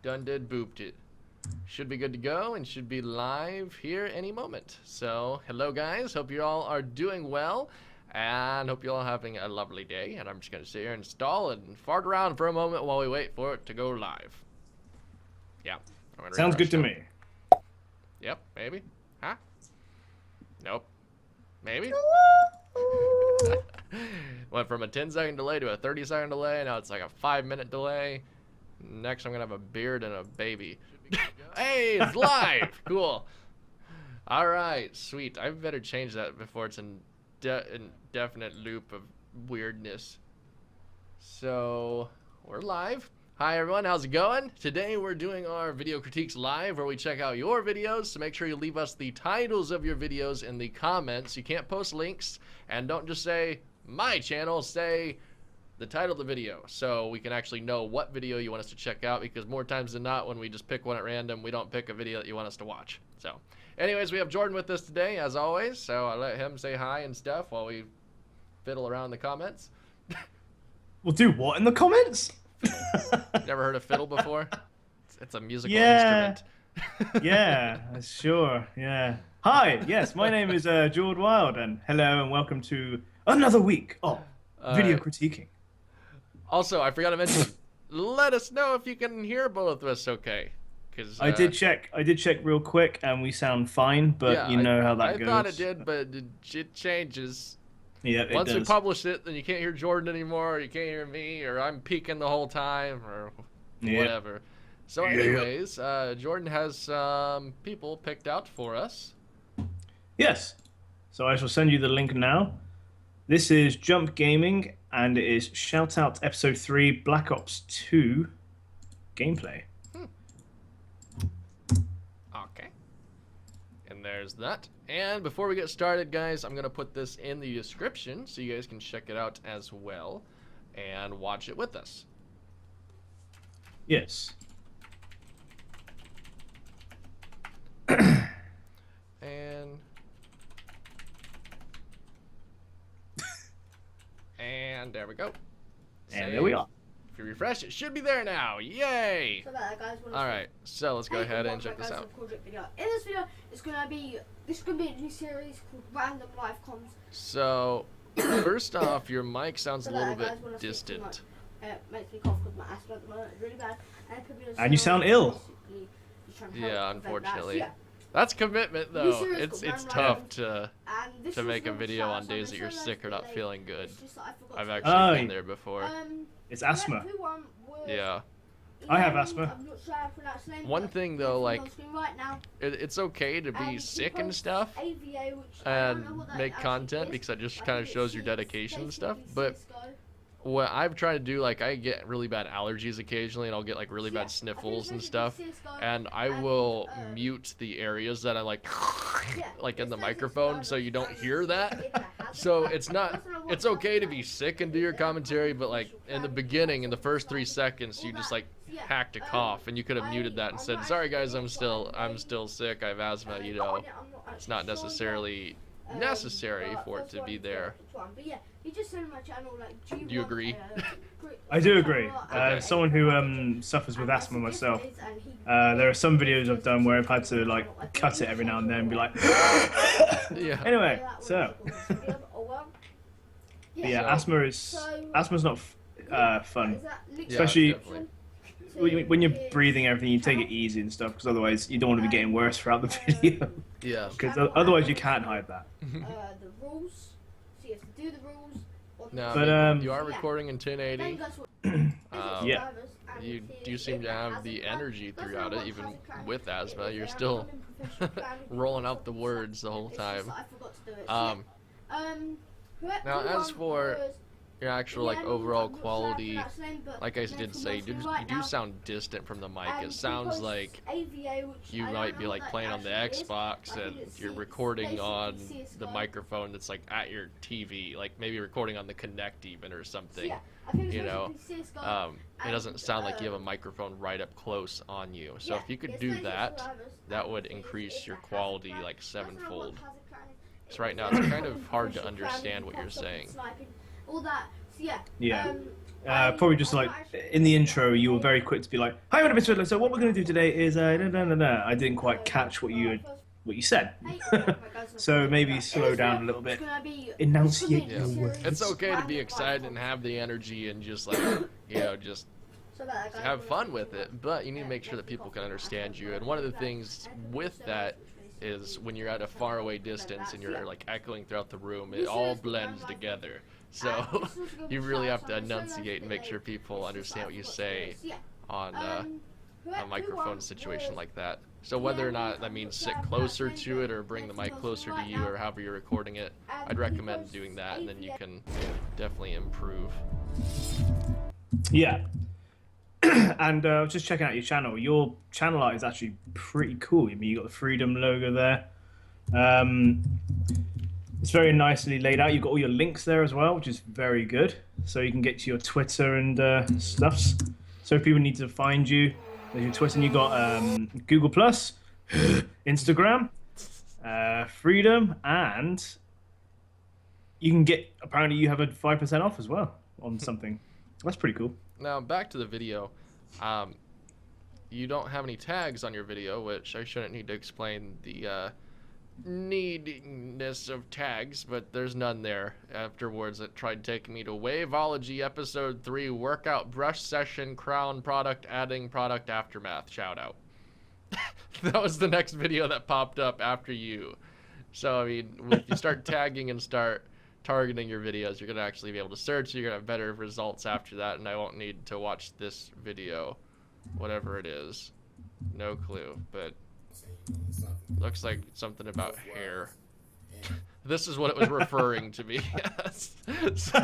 Done did booped it. Should be good to go and should be live here any moment. So, hello guys, hope you all are doing well and hope you all are having a lovely day. And I'm just going to sit here and stall and fart around for a moment while we wait for it to go live. Yeah. Sounds good to me. Yep, maybe. Huh? Nope. Maybe? Went from a 10-second delay to a 30-second delay, now it's like a 5-minute delay. Next I'm gonna have a beard and a baby. Hey, it's live! Cool. Alright, sweet. I better change that before it's an indefinite loop of weirdness. So, we're live. Hi everyone, how's it going? Today we're doing our video critiques live where we check out your videos, so make sure you leave us the titles of your videos in the comments. You can't post links, and don't just say my channel, say the title of the video so we can actually know what video you want us to check out, because more times than not when we just pick one at random, we don't pick a video that you want us to watch. So anyways, we have Jordan with us today as always, so I'll let him say hi and stuff while we fiddle around in the comments. We'll do what in the comments? Never heard of fiddle before? It's a musical instrument. Yeah, sure. Yeah. Hi. Yes, my name is Jord Wild, and hello and welcome to another week of video critiquing. Also, I forgot to mention, let us know if you can hear both of us okay. Cause, I did check real quick, and we sound fine, but yeah, you know how that goes. I thought it did, but it changes. Yeah, it Once does. we publish it, then you can't hear Jordan anymore, or you can't hear me, or I'm peeking the whole time, or whatever. So anyways, Jordan has some people picked out for us. Yes. So I shall send you the link now. This is Jump Gaming, and it is Shoutout Episode 3 Black Ops 2 gameplay. Okay. And there's that. And before we get started, guys, I'm going to put this in the description so you guys can check it out as well and watch it with us. Yes. And there we go. And there we are. If you refresh, it should be there now. Yay! So that, guys, alright, so let's go ahead and check this out. In this video, this is gonna be a new series called Random Live Comms. So, first off, your mic sounds a little bit distant. Makes me cough because my asthma at the moment is really bad. And you sound ill. Yeah, unfortunately. That's commitment, though. It's tough to make a video on days that you're sick or not feeling good. I've actually been there before. It's asthma. Yeah. I have asthma. One thing though, like, it's okay to be sick and stuff and make content because that just kind of shows your dedication and stuff, but what I've tried to do, like, I get really bad allergies occasionally, and I'll get like really bad sniffles and stuff, and I will mute the areas that I like in the microphone so you don't hear that. So it's okay to be sick and do your commentary, but like in the beginning, in the first 3 seconds, you just like hacked a cough, and you could have muted that and said, sorry guys, I'm still sick, I have asthma, you know. It's not necessarily necessary for it to be there. You just said on my channel, like, do you agree? I do agree. As someone who suffers with asthma myself, there are some videos I've done where I've had to like cut it every now and then and be like yeah. Anyway, so yeah, asthma's not fun, especially when you're breathing everything. You take it easy and stuff, because otherwise you don't want to be getting worse throughout the video. Yeah, because otherwise you can't hide that. The rules. So you have to do the rules. No, but I mean, you are recording in 1080. Yeah. You do seem to have the energy throughout it, even with asthma. You're still rolling out the words the whole time. Now, as for your actual like overall quality, like I did say, you do sound distant from the mic. It sounds like you might be like playing on the Xbox and you're recording on the microphone that's like at your TV, like maybe recording on the Kinect even or something. You know, it doesn't sound like you have a microphone right up close on you. So if you could do that, that would increase your quality like 7-fold. So right now it's kind of hard to understand what you're saying. All that. So yeah. Probably just like in the intro, you were very quick to be like, "Hi, my name is Fiddler. So what we're going to do today is I didn't quite catch what you said, so maybe slow down a little bit, enunciate your words." It's okay to be excited and have the energy and just like just have fun with it, but you need to make sure that people can understand you. And one of the things with that is when you're at a faraway distance and you're like echoing throughout the room, it all blends together. So you really have to enunciate and make sure people understand what you say on a microphone situation like that. So whether or not that means sit closer to it or bring the mic closer to you or however you're recording it, I'd recommend doing that, and then you can definitely improve. Yeah. And just checking out your channel. Your channel art is actually pretty cool. I mean, you got the Freedom logo there. It's very nicely laid out. You've got all your links there as well, which is very good. So you can get to your Twitter and stuffs. So if people need to find you, there's your Twitter. And you got Google Plus, Instagram, Freedom, and you can get. Apparently, you have a 5% off as well on something. That's pretty cool. Now back to the video. You don't have any tags on your video, which I shouldn't need to explain the neediness of tags, but there's none there. Afterwards, it tried taking me to Waveology episode 3 workout brush session crown product adding product aftermath shout out. That was the next video that popped up after you. So I mean, if you start tagging and start targeting your videos, you're gonna actually be able to search. You're gonna have better results after that, and I won't need to watch this video, whatever it is. No clue, but looks like something about hair. This is what it was referring to me. Yes. So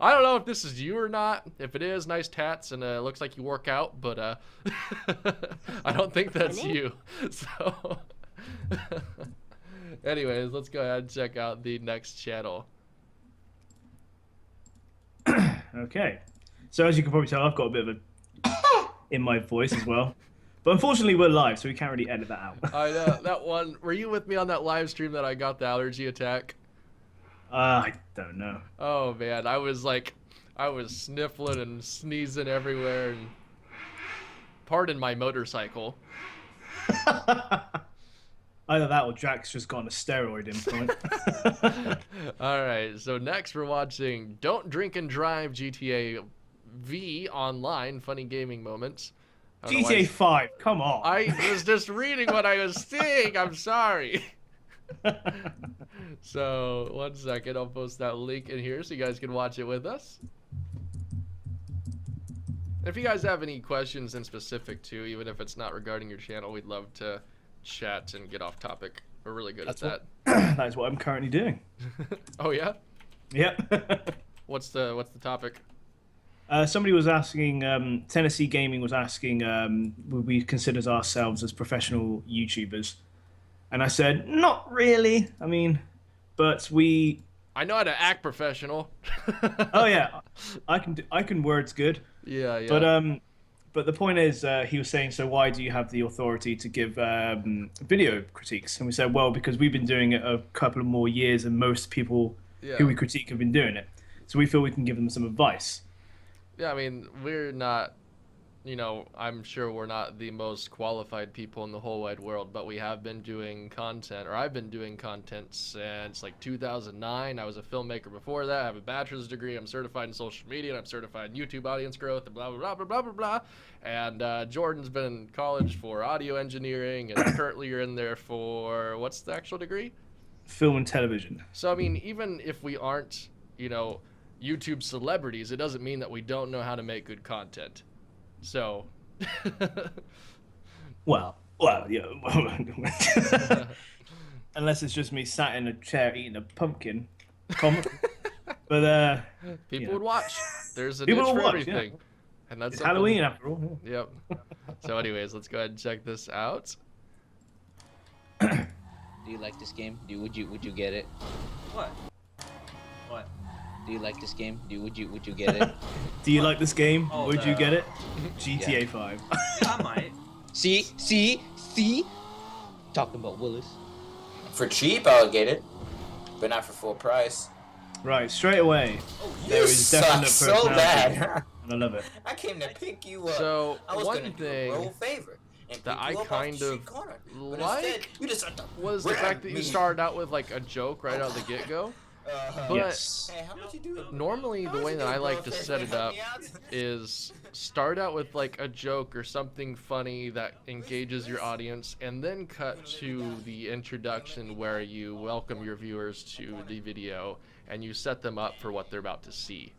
I don't know if this is you or not. If it is, nice tats, and it looks like you work out, but I don't think that's you. So anyways, let's go ahead and check out the next channel. Okay, so as you can probably tell, I've got a bit of a in my voice as well, but unfortunately we're live, so we can't really edit that out. I know that one. Were you with me on that live stream that I got the allergy attack? I don't know. Oh man, I was sniffling and sneezing everywhere, and pardon my motorcycle. Either that or Jack's just got on a steroid implant. Alright, so next we're watching Don't Drink and Drive GTA V Online, funny gaming moments. GTA 5, come on. I was just reading what I was seeing, I'm sorry. So, 1 second, I'll post that link in here so you guys can watch it with us. If you guys have any questions in specific too, even if it's not regarding your channel, we'd love to chat and get off topic. We're really good at that. That is what I'm currently doing. Oh yeah? Yep. What's the topic? Somebody was asking, Tennessee Gaming was asking, would we consider ourselves as professional YouTubers? And I said, not really. I mean, but we... I know how to act professional. Oh yeah, I can words good. Yeah. But the point is, he was saying, so why do you have the authority to give video critiques? And we said, well, because we've been doing it a couple of more years than most people who we critique have been doing it. So we feel we can give them some advice. Yeah, I mean, we're not, I'm sure we're not the most qualified people in the whole wide world, but we have been doing content, or I've been doing content since like 2009. I was a filmmaker before that. I have a bachelor's degree. I'm certified in social media, and I'm certified in YouTube audience growth, and blah, blah, blah, blah, blah, blah, blah. And Jordan's been in college for audio engineering, and currently you're in there for, what's the actual degree? Film and television. So, I mean, even if we aren't, YouTube celebrities, it doesn't mean that we don't know how to make good content. So, well, yeah. Unless it's just me sat in a chair eating a pumpkin. But people would watch. There's a people niche for watch, everything, yeah. and that's It's Halloween after all. Yep. So, anyways, let's go ahead and check this out. Do you like this game? Would you get it? What? Do you like this game? Would you get it? Do you like this game? Oh, Would you get it? GTA Yeah. 5. Yeah, I might. See? Talking about Willis. For cheap, I'll get it, but not for full price. Right, straight away. There You is suck definite so personality, bad. and I love it. I came to pick you up. So, I was one gonna do a thing roll favor and that pick I you up off kind the of street corner. But instead, like you decided to was the ram fact that you me. started out with like a joke right out of the get-go. But Yes. Hey, how much you do? normally How the much way you that do, I bro? like to Can set you it help up me out? is start out with like a joke or something funny that engages your audience, and then cut to the introduction where you welcome your viewers to the video and you set them up for what they're about to see.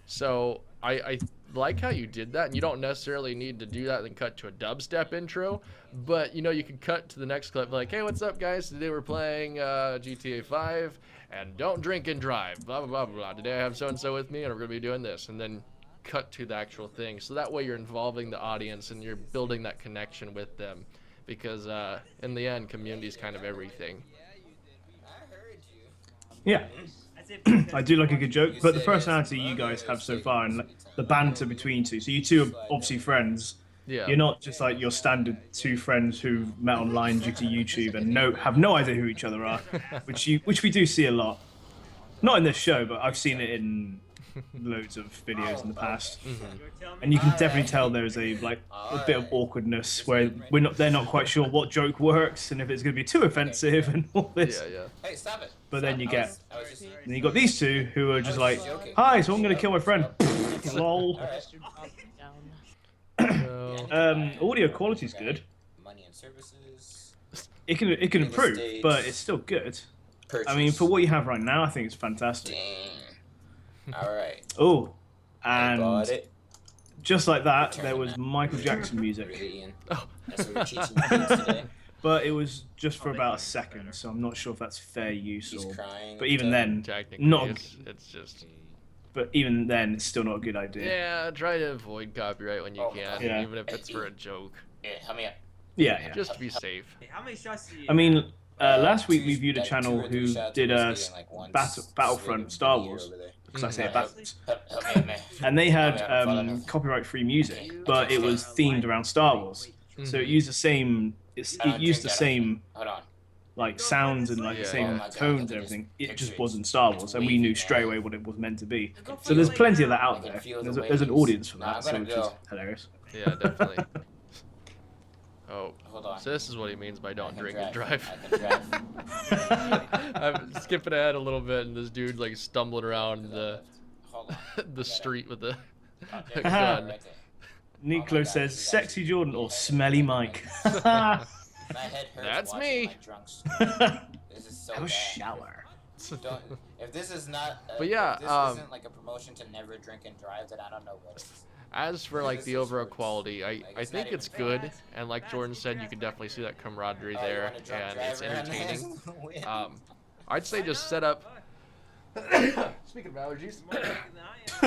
So I like how you did that, and you don't necessarily need to do that and cut to a dubstep intro, but you know, you can cut to the next clip like, hey, what's up guys, today we're playing GTA 5 and don't drink and drive, blah blah blah blah. Today I have so and so with me and we're gonna be doing this, and then cut to the actual thing. So that way you're involving the audience and you're building that connection with them, because in the end, community is kind of everything. Yeah. I do like a good joke, but the personality you guys have so far and the banter between you two. So you two are obviously friends. Yeah. You're not just like your standard two friends who met online due to YouTube and have no idea who each other are, which we do see a lot. Not in this show, but I've seen it in loads of videos in the past. And you can definitely tell there's a bit of awkwardness where they're not quite sure what joke works and if it's going to be too offensive and all this. Yeah, yeah. Hey, stop it. But then you got Then these two who are just like, hi, so I'm going to kill my friend. Lol. Audio quality's good. Money and services. It can improve, but it's still good. I mean, for what you have right now, I think it's fantastic. All right. Oh, I got and it. just like that, there was Michael Jackson music, Really, Ian? Oh. That's what we're teaching the kids today. but it was just for about a second, so I'm not sure if that's fair use He's or. crying. But even then, Technically, not. it's just. But even then, it's still not a good idea. Yeah, try to avoid copyright when you can, Yeah. even if it's for a joke, Yeah, help me out. Yeah. just to be safe. How many shots do you? I mean, last week Two- we viewed a like channel 2 or 3 who shots did of a whiskey and, like, one Battlefront swig Star of beer Wars, over there. because I say Mhm. Battlefront. Help me. And they had Follow me. copyright-free music, but it was themed around Star Wars. So it used the same. It used the same Hold on. like sounds and like the Yeah, same yeah. tones and everything. It just wasn't Star Wars, and we knew straight away what it was meant to be. So there's plenty of that out there. There's an audience for that, so which is hilarious. Yeah, definitely. Oh, Hold on. so this is what he means by don't I can drink and drive. I can drive. I'm skipping ahead a little bit, and this dude like stumbling around Hold on. the street with a Oh, there. gun. Right there. Niklo says, "Sexy Jordan" or "Smelly Mike." My head hurts That's watching me. my drunks. This is so Have a bad. shower. Don't, if this is not, But yeah, if this isn't like a promotion to never drink and drive, then I don't know what is. As for like the overall quality, I it's think not it's even good, and like Jordan said, you can definitely see that camaraderie Oh, you there, want a drunk and it's driver on entertaining. this? I'd say just set up. Speaking of allergies,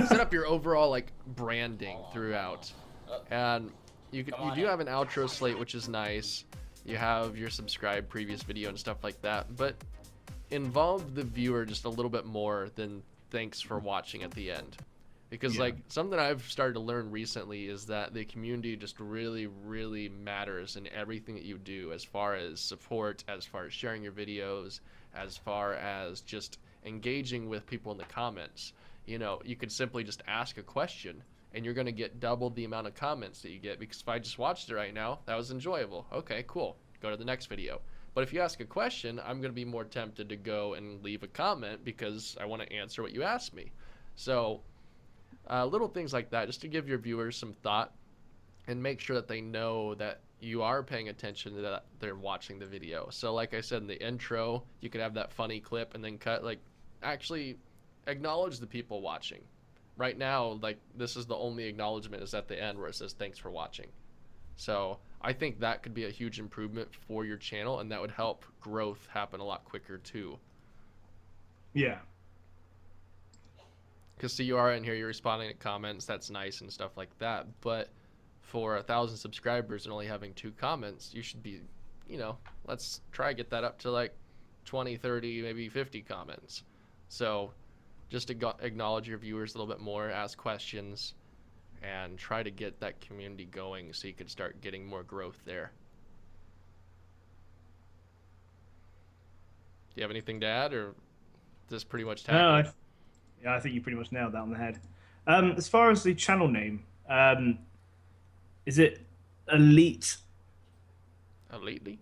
set up your overall like branding throughout, and you do have an outro slate, which is nice. You have your subscribe previous video and stuff like that, but involve the viewer just a little bit more than thanks for watching at the end. Because like something I've started to learn recently is that the community just really, really matters in everything that you do, as far as support, as far as sharing your videos, as far as just engaging with people in the comments. You know, you could simply just ask a question and you're going to get double the amount of comments that you get, because if I just watched it right now, that was enjoyable. Okay, cool. Go to the next video. But if you ask a question, I'm going to be more tempted to go and leave a comment because I want to answer what you asked me. So little things like that, just to give your viewers some thought and make sure that they know that you are paying attention to that they're watching the video. So like I said in the intro, you could have that funny clip and then cut, like, actually acknowledge the people watching. Right now, like, this is the only acknowledgement is at the end where it says thanks for watching. So I think that could be a huge improvement for your channel, and that would help growth happen a lot quicker too. Yeah. Because see, you are in here, you're responding to comments, that's nice and stuff like that, but for 1,000 subscribers and only having 2 comments, you should be, you know, let's try to get that up to like 20, 30, maybe 50 comments. So just to acknowledge your viewers a little bit more, ask questions, and try to get that community going so you can start getting more growth there. Do you have anything to add, or Just pretty much No, tackle. yeah, I think you pretty much nailed that on the head. As far as the channel name, is it Elite Elite? Elite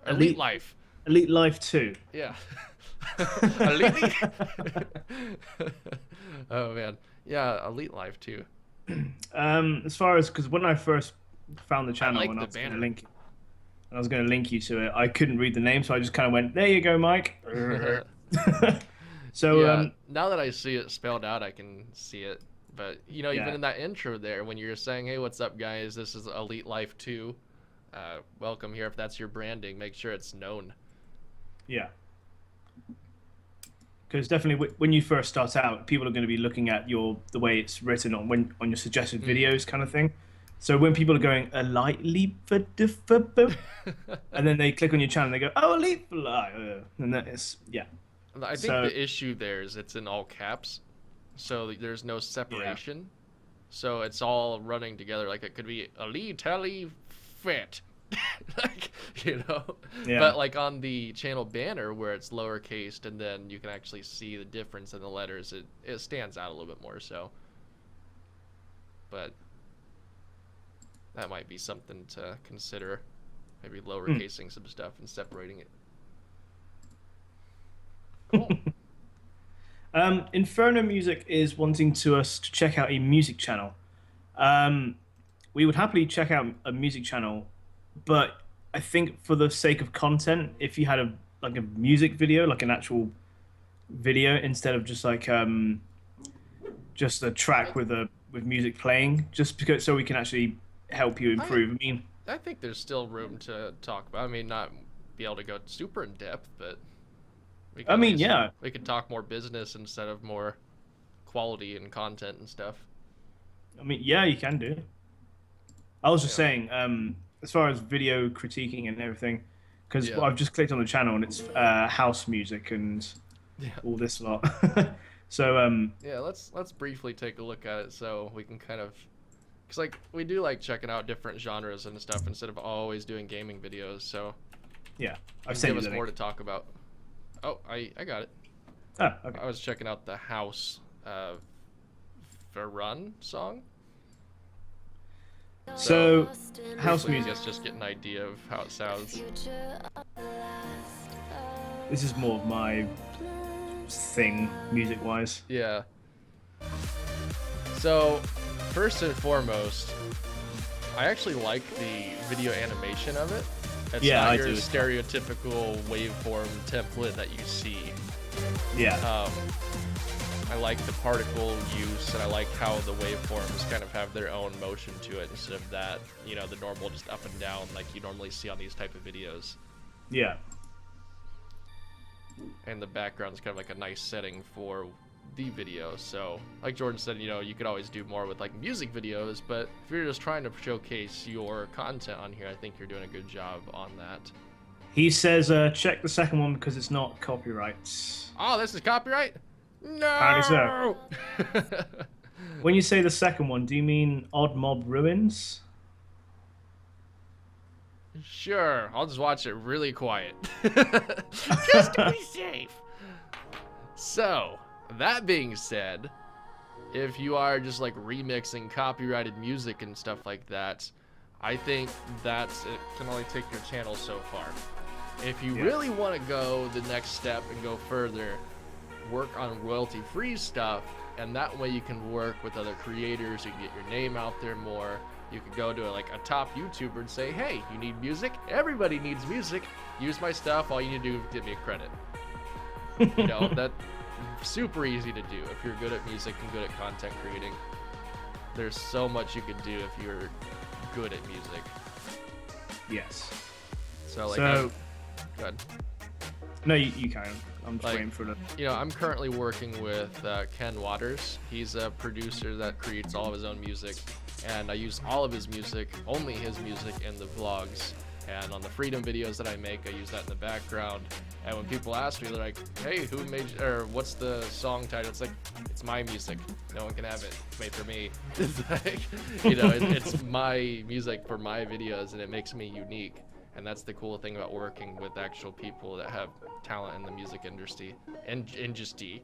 Elite Life. Elite Life 2? Yeah. Elite. Oh man. Yeah, Elite Life too. As far as because when I first found the channel like and the I was going to banner. link you to it, I couldn't read the name, so I just kind of went, "There you go, Mike." So Yeah, now that I see it spelled out, I can see it. But even Yeah. in that intro there, when you're saying, "Hey, what's up, guys? This is Elite Life 2. Welcome here." If that's your branding, make sure it's known. yeah. Because definitely when you first start out, people are going to be looking at the way it's written on your suggested videos kind of thing. So when people are going a light leap for and then they click on your channel and they go, "Oh, a leap for and that is I think So- the issue there is it's in all caps, so there's no separation. So it's all running together. Like it could be Elite Telly Fit. Like, Yeah. But like on the channel banner where it's lowercase and then you can actually see the difference in the letters, it stands out a little bit more so. But that might be something to consider. Maybe lowercasing some stuff and separating it. Cool. Inferno Music is wanting us to check out a music channel. We would happily check out a music channel, but I think for the sake of content, if you had a music video, like an actual video, instead of just like just a track with music playing, just because so we can actually help you improve. I mean, I think there's still room to talk about. I mean, not be able to go super in depth, but we could we could talk more business instead of more quality and content and stuff. I mean, yeah, you can do. I was just saying, as far as video critiquing and everything, because I've just clicked on the channel and it's house music and all this lot. So yeah, let's briefly take a look at it so we can kind of, because like we do like checking out different genres and stuff instead of always doing gaming videos. So yeah, I've sent you the link. More to talk about. Oh, I got it. Oh, okay. I was checking out the House for Run song. So house music. Just get an idea of how it sounds. This is more of my thing, music-wise. Yeah. So, first and foremost, I actually like the video animation of it. It's not your stereotypical waveform template that you see. Yeah. I like the particle use, and I like how the waveforms kind of have their own motion to it instead of that, the normal just up and down like you normally see on these type of videos. Yeah. And the background is kind of like a nice setting for the video. So, like Jordan said, you could always do more with like music videos, but if you're just trying to showcase your content on here, I think you're doing a good job on that. He says, check the second one because it's not copyright. Oh, this is copyright? No! Apparently so. When you say the second one, do you mean Odd Mob Ruins? Sure, I'll just watch it really quiet. Just to be safe. So, that being said, if you are just like remixing copyrighted music and stuff like that, I think it can only take your channel so far. If you really want to go the next step and go further, work on royalty-free stuff, and that way you can work with other creators, you can get your name out there more. You could go to a top YouTuber and say, hey, you need music? Everybody needs music. Use my stuff. All you need to do is give me a credit. That's super easy to do if you're good at music and good at content creating. There's so much you could do if you're good at music. Yes. So, go ahead. No, you can. I'm just waiting for it. I'm currently working with Ken Waters. He's a producer that creates all of his own music. And I use all of his music, only his music, in the vlogs. And on the Freedom videos that I make, I use that in the background. And when people ask me, they're like, hey, who made, or what's the song title? It's like, it's my music. No one can have it. It's made for me. It's like, it's my music for my videos, and it makes me unique. And that's the cool thing about working with actual people that have talent in the music industry. Industry.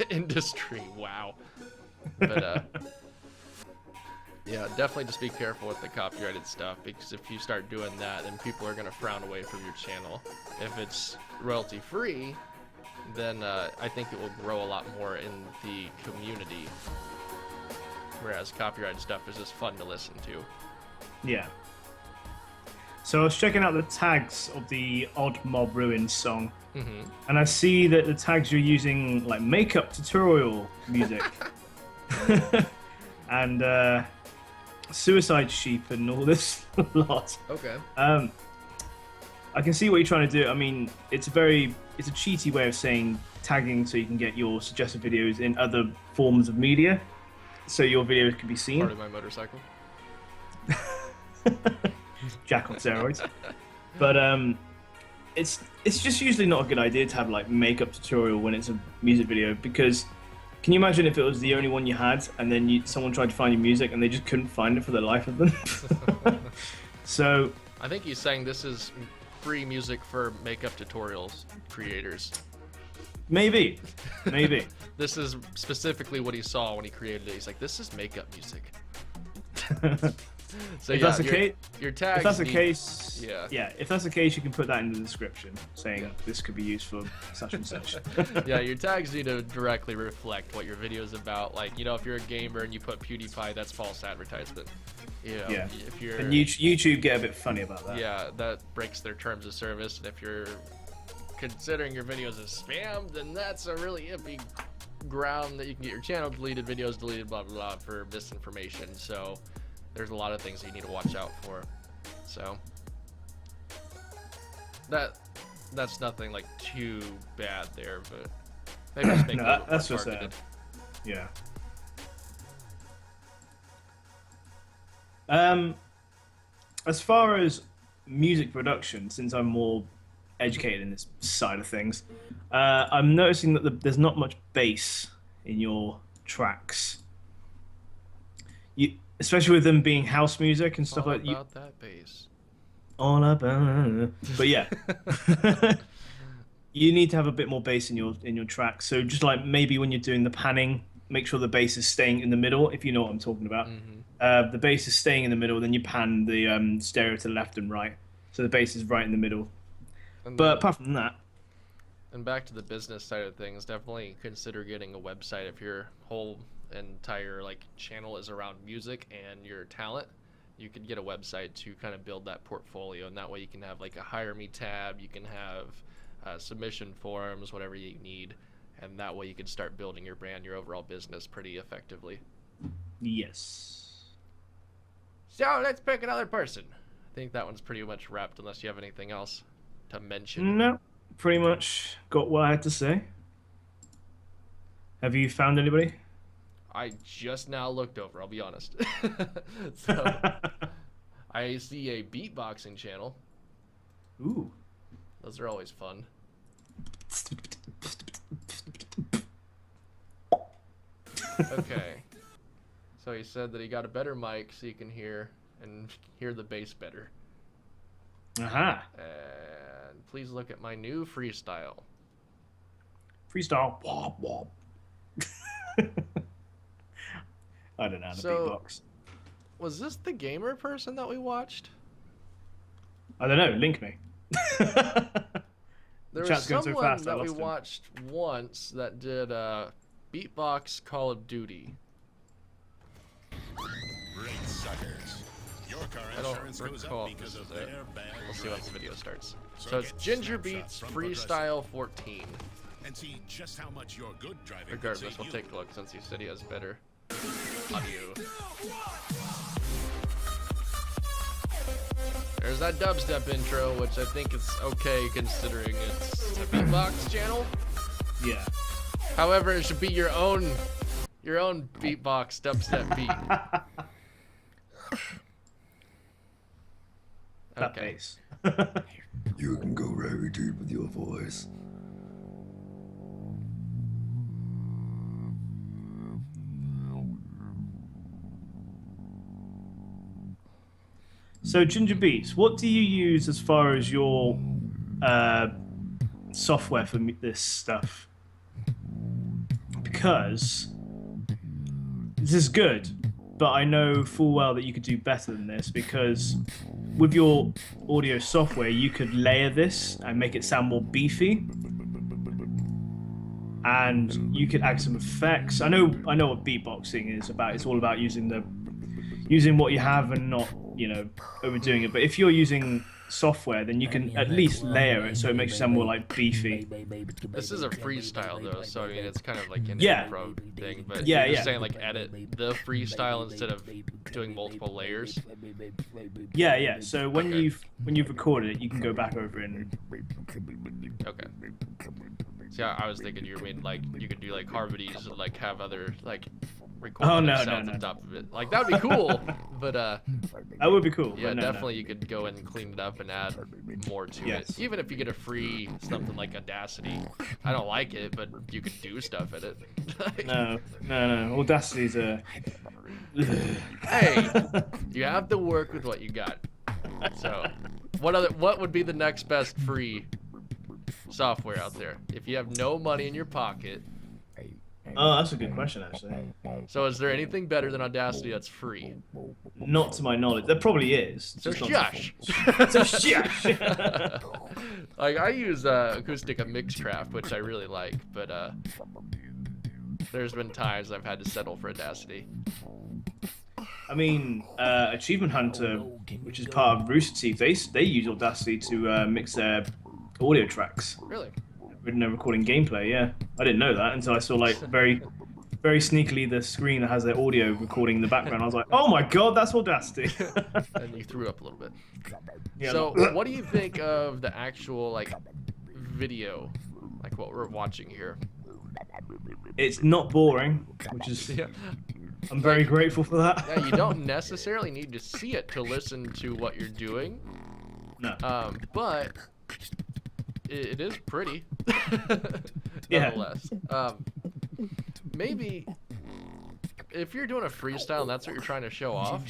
Industry, wow. But, yeah, definitely just be careful with the copyrighted stuff, because if you start doing that, then people are going to frown away from your channel. If it's royalty free, then I think it will grow a lot more in the community. Whereas copyrighted stuff is just fun to listen to. Yeah. So I was checking out the tags of the Odd Mob Ruins song, and I see that the tags you're using like makeup tutorial music and Suicide Sheep and all this lot. Okay. I can see what you're trying to do. I mean, it's a cheaty way of saying tagging so you can get your suggested videos in other forms of media, so your videos can be seen. Part of my motorcycle. Jack on steroids. But it's just usually not a good idea to have like makeup tutorial when it's a music video, because can you imagine if it was the only one you had and then someone tried to find your music and they just couldn't find it for the life of them? So I think he's saying this is free music for makeup tutorials creators. maybe. This is specifically what he saw when he created it. He's like, this is makeup music. So If yeah, that's the case, your tags if that's the need- case, yeah. if that's the case, you can put that in the description saying this could be used for such and such. Yeah, your tags need to directly reflect what your video is about. Like, you know, if you're a gamer and you put PewDiePie, that's false advertisement. You know, Yeah. if you're And YouTube get a bit funny about that. yeah, that breaks their terms of service. And if you're considering your videos as spam, then that's a really iffy ground that you can get your channel deleted, videos deleted, blah blah blah, for misinformation. So there's a lot of things that you need to watch out for. So that's nothing like too bad there, but maybe just make it a little that's more just targeted. Yeah. As far as music production, since I'm more educated in this side of things, I'm noticing that there's not much bass in your tracks. Especially with them being house music and stuff All like that. about that bass. All about. But yeah, you need to have a bit more bass in your track. So just like maybe when you're doing the panning, make sure the bass is staying in the middle. If you know what I'm talking about, the bass is staying in the middle. Then you pan the stereo to the left and right, so the bass is right in the middle. And But then- apart from that, And back to the business side of things, definitely consider getting a website if your whole entire like channel is around music and your talent. You could get a website to kind of build that portfolio, and that way you can have like a hire me tab, you can have submission forms, whatever you need, and that way you can start building your brand, your overall business pretty effectively. yes. So let's pick another person. I think that one's pretty much wrapped, unless you have anything else to mention. No, pretty much got what I had to say. Have you found anybody? I just now looked over, I'll be honest. So I see a beatboxing channel. Ooh. Those are always fun. Okay. So he said that he got a better mic so you can hear the bass better. Aha. And please look at my new freestyle. Freestyle. Wop, wop. I don't know how to So- beatbox. Was this the gamer person that we watched? I don't know. Link me. There was Chat's going so someone fast, I that we lost him. watched once that did beatbox Call of Duty. Great suckers. Your car I don't insurance goes recall up if because this is of it. their bad We'll see once the driving. video starts. So So it's get Ginger snapshots Beats from Freestyle 14. And see just how much your good driving can Regardless, save we'll you. take a look since he said he has better audio. There's that dubstep intro, which I think is okay considering it's a beatbox channel. Yeah. However, it should be your own beatbox dubstep beat. That Okay. bass. You can go very deep with your voice. So Ginger Beats, what do you use as far as your software for this stuff? Because this is good, but I know full well that you could do better than this, because with your audio software you could layer this and make it sound more beefy, and you could add some effects. I know what beatboxing is about. It's all about using what you have and not, you know, overdoing it. But if you're using software, then you can at least layer it so it makes it sound more like beefy. This is a freestyle though, so I mean it's kind of like an Yeah. intro thing. But Yeah, you're just yeah. saying like edit the freestyle instead of doing multiple layers. Yeah. So when Okay. you've recorded it, you can go back over it and Okay. See, I was thinking you mean like you could do like harmonies and like have other like recording Oh, no, sounds no. on top of it. Like that would be cool. But that would be cool. yeah, but no, definitely you could go and clean it up and add more to Yes. it. Even if you get a free something like Audacity. I don't like it, but you could do stuff in it. No. Audacity's a. Hey, you have to work with what you got. So, what would be the next best free software out there if you have no money in your pocket? Oh, that's a good question, actually. So, is there anything better than Audacity that's free? Not to my knowledge. There probably is. So just not- shush. So shush. Like I use Acoustic of Mixcraft, which I really like, but there's been times I've had to settle for Audacity. I mean, Achievement Hunter, which is part of Rooster Teeth, they use Audacity to mix their audio tracks. Really? When they're recording gameplay, yeah. I didn't know that until I saw like very sneakily the screen that has their audio recording in the background. I was like, oh my god, that's Audacity. And you threw up a little bit. Yeah, So, what do you think of the actual like video, like what we're watching here? it's not boring, which is Yeah. I'm very grateful for that. Yeah, you don't necessarily need to see it to listen to what you're doing. No. But it is pretty. Yeah. Nonetheless. Maybe if you're doing a freestyle and that's what you're trying to show off,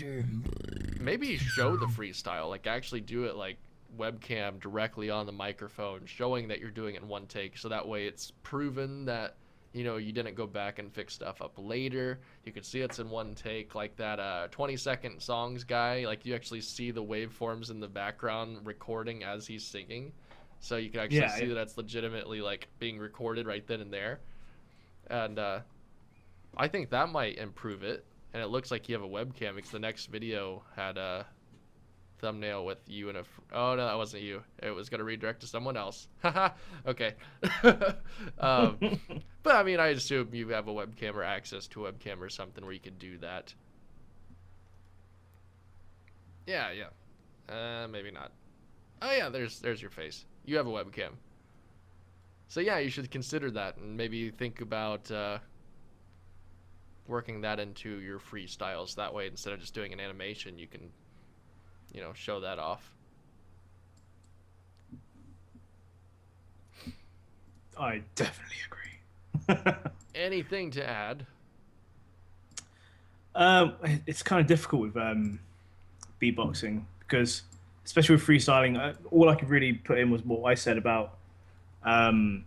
maybe show the freestyle. Like actually do it like webcam directly on the microphone, showing that you're doing it in one take. So that way it's proven that, you know, you didn't go back and fix stuff up later. You can see it's in one take, like that 20-second songs guy. Like you actually see the waveforms in the background recording as he's singing. So you can actually see that that's legitimately like being recorded right then and there. And I think that might improve it. And it looks like you have a webcam because the next video had a thumbnail with you and oh no, that wasn't you. It was gonna redirect to someone else. Haha. Okay. But I mean, I assume you have a webcam or access to a webcam or something where you could do that. Yeah. Maybe not. Oh yeah, there's your face. You have a webcam. So yeah, you should consider that and maybe think about working that into your freestyles. That way, instead of just doing an animation, you can, you know, show that off. I definitely agree. Anything to add? It's kind of difficult with beatboxing because, especially with freestyling, all I could really put in was what I said about going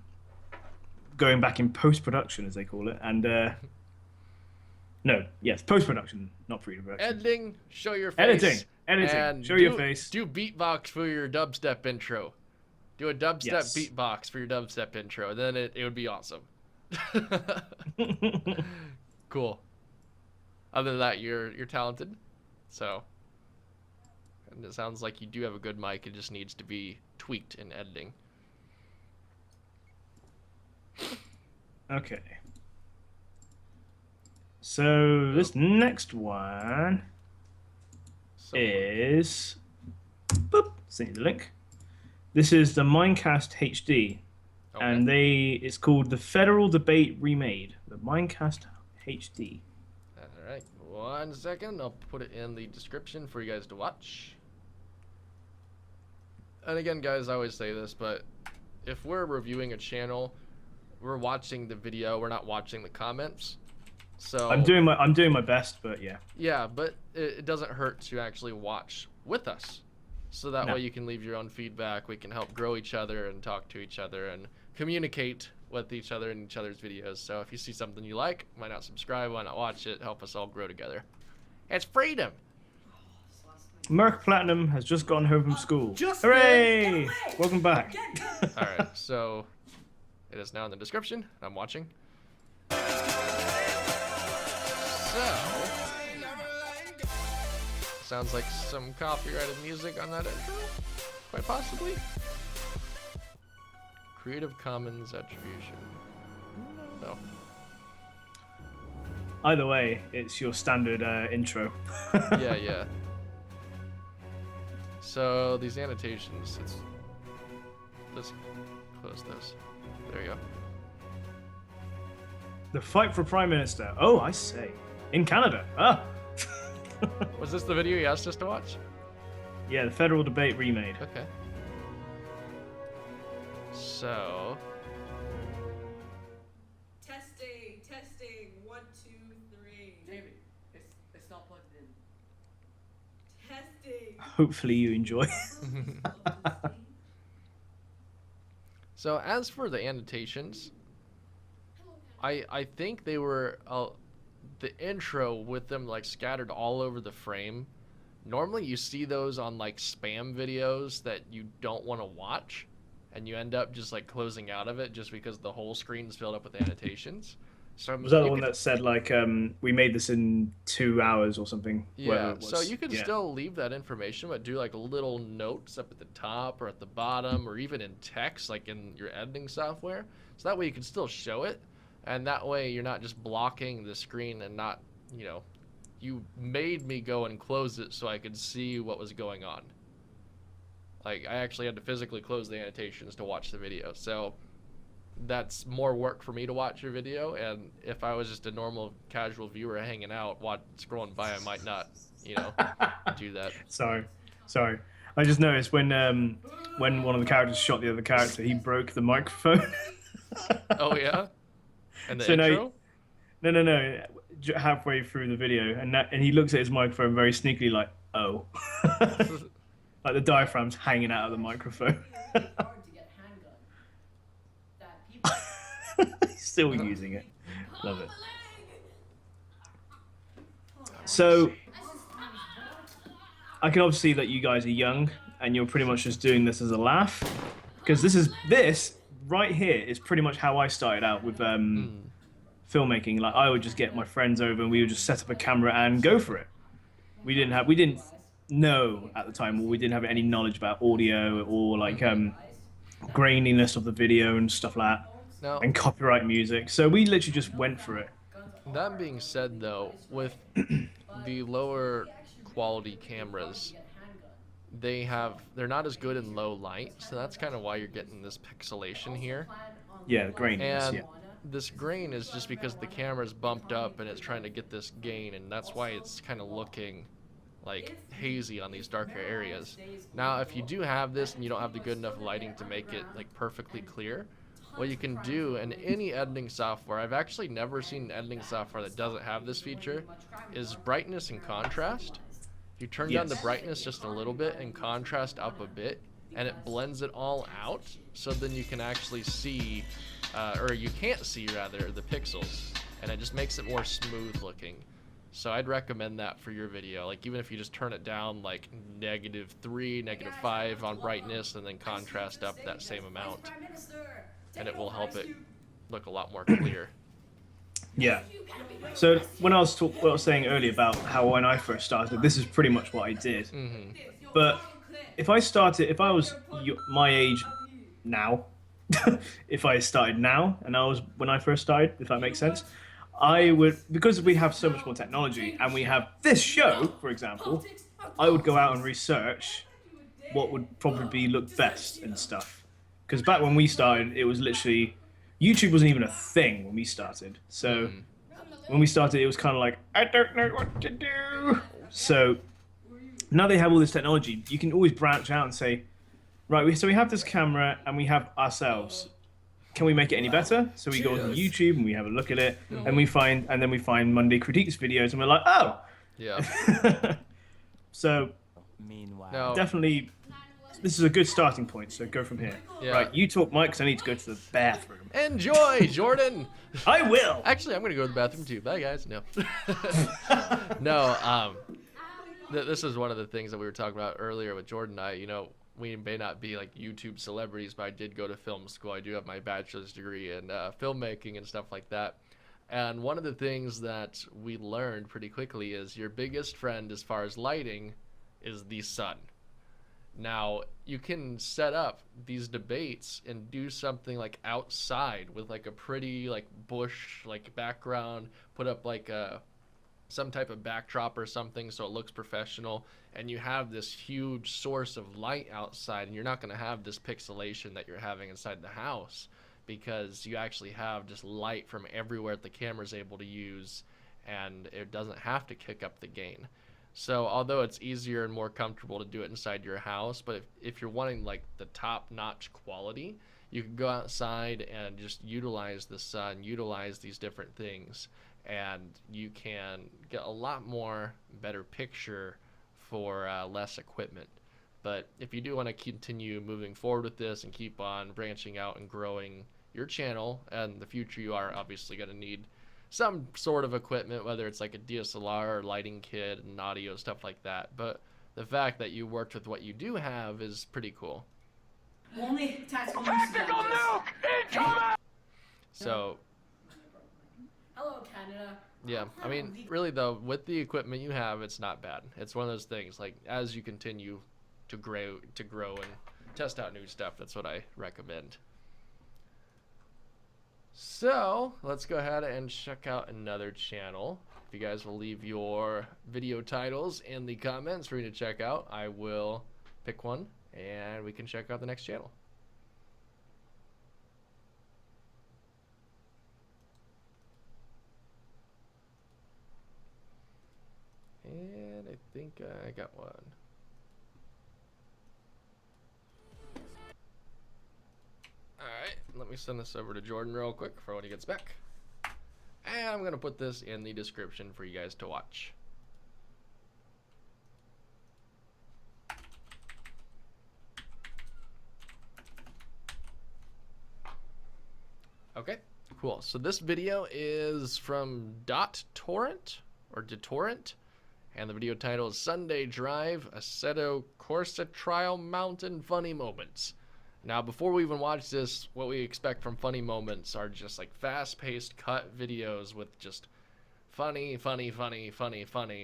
back in post-production, as they call it, and post-production, not pre-production. Editing, show your face. Editing, and show your face. Do beatbox for your dubstep intro. Do a dubstep beatbox for your dubstep intro. Then it would be awesome. Cool. Other than that, you're talented. So, and it sounds like you do have a good mic. It just needs to be tweaked in editing. Okay. So this next one is send you the link. This is the Minecast HD, and it's called the Federal Debate Remade. The Minecast HD. All right, 1 second. I'll put it in the description for you guys to watch. And again, guys, I always say this, but if we're reviewing a channel, we're watching the video. We're not watching the comments. So I'm doing my best, but yeah. Yeah, but it doesn't hurt to actually watch with us. So that No. way you can leave your own feedback. We can help grow each other and talk to each other and communicate with each other in each other's videos. So if you see something you like, why not subscribe? Why not watch it? Help us all grow together. It's freedom. Merc Platinum has just gone home from school. Hooray! Welcome back. All right, so it is now in the description. I'm watching. So, sounds like some copyrighted music on that intro, quite possibly. Creative Commons attribution. No. Either way, it's your standard intro. Yeah. So these annotations, let's close those. There you go. The fight for Prime Minister. Oh, I say. In Canada. Ah. Was this the video you asked us to watch? Yeah, the federal debate remade. Okay. So, Testing. 1, 2, 3. David, it's not plugged in. Testing. Hopefully you enjoy. so as for the annotations, I think they were the intro with them like scattered all over the frame. Normally you see those on like spam videos that you don't want to watch, and you end up just like closing out of it just because the whole screen is filled up with annotations. So Was that the one that said like we made this in 2 hours or something? Yeah, so you could still leave that information, but do like little notes up at the top or at the bottom, or even in text, like in your editing software. So that way you can still show it, and that way you're not just blocking the screen and not, you made me go and close it so I could see what was going on. Like, I actually had to physically close the annotations to watch the video. So that's more work for me to watch your video, and if I was just a normal casual viewer hanging out, scrolling by, I might not, do that. Sorry. I just noticed when one of the characters shot the other character, he broke the microphone. Oh yeah, and the So now intro. No. Halfway through the video, and he looks at his microphone very sneakily, like, oh, like the diaphragm's hanging out of the microphone. He's still using it. Love it. So I can obviously that you guys are young and you're pretty much just doing this as a laugh, because this right here is pretty much how I started out with filmmaking. Like, I would just get my friends over and we would just set up a camera and go for it. We didn't know at the time, or we didn't have any knowledge about audio or like graininess of the video and stuff like that. Now, And copyright music. So we literally just went for it. that being said, though, with the lower quality cameras, they're not as good in low light, so that's kind of why you're getting this pixelation here. Yeah, the graininess, And yeah. this grain is just because the camera's bumped up and it's trying to get this gain, and that's why it's kind of looking like hazy on these darker areas. Now, if you do have this and you don't have the good enough lighting to make it like perfectly clear, what you can do in any editing software, I've actually never seen an editing software that doesn't have this feature, is brightness and contrast. You turn down the brightness just a little bit and contrast up a bit, and it blends it all out, so then you can actually see, or you can't see rather, the pixels, and it just makes it more smooth looking. So I'd recommend that for your video. Like, even if you just turn it down like -3, -5 on brightness, and then contrast up that same amount, and it will help it look a lot more clear. Yeah. So when I was what I was saying earlier about how when I first started, this is pretty much what I did. Mm-hmm. But if I was my age now, if I started now and I was when I first started, if that makes sense, I would, because we have so much more technology and we have this show, for example, I would go out and research what would probably look best and stuff. Because back when we started, it was literally, YouTube wasn't even a thing when we started. So when we started, it was kind of like, I don't know what to do. So now they have all this technology. You can always branch out and say, right, so we have this camera and we have ourselves. Can we make it any better? So we go on YouTube and we have a look at it, and then we find Monday Critiques videos, and we're like, oh. Yeah. So No. Definitely, this is a good starting point, so go from here. Yeah. Right, you talk, Mike, 'cause I need to go to the bathroom. Enjoy, Jordan. I will! Actually, I'm gonna go to the bathroom too. Bye, guys. No. No. This is one of the things that we were talking about earlier with Jordan and I. You know, we may not be like YouTube celebrities, but I did go to film school. I do have my bachelor's degree in filmmaking and stuff like that. And one of the things that we learned pretty quickly is your biggest friend as far as lighting is the sun. Now, you can set up these debates and do something like outside with like a pretty like bush like background, put up like some type of backdrop or something so it looks professional, and you have this huge source of light outside, and you're not going to have this pixelation that you're having inside the house, because you actually have just light from everywhere that the camera's able to use, and it doesn't have to kick up the gain. So although it's easier and more comfortable to do it inside your house, but if you're wanting like the top-notch quality, you can go outside and just utilize the sun, utilize these different things, and you can get a lot more better picture for less equipment. But if you do want to continue moving forward with this and keep on branching out and growing your channel, and in the future you are obviously going to need some sort of equipment, whether it's like a DSLR or lighting kit and audio, stuff like that. But the fact that you worked with what you do have is pretty cool. Only tactical nuke! So Hello, Canada. yeah, I mean, really though, with the equipment you have, it's not bad. It's one of those things, like, as you continue to grow and test out new stuff, that's what I recommend. So let's go ahead and check out another channel. If you guys will leave your video titles in the comments for me to check out, I will pick one and we can check out the next channel. And I think I got one. Alright, let me send this over to Jordan real quick for when he gets back. And I'm going to put this in the description for you guys to watch. Okay, cool. So this video is from .torrent or .torrent. And the video title is Sunday Drive, Assetto Corsa Trial Mountain Funny Moments. Now, before we even watch this, what we expect from Funny Moments are just like fast-paced cut videos with just funny,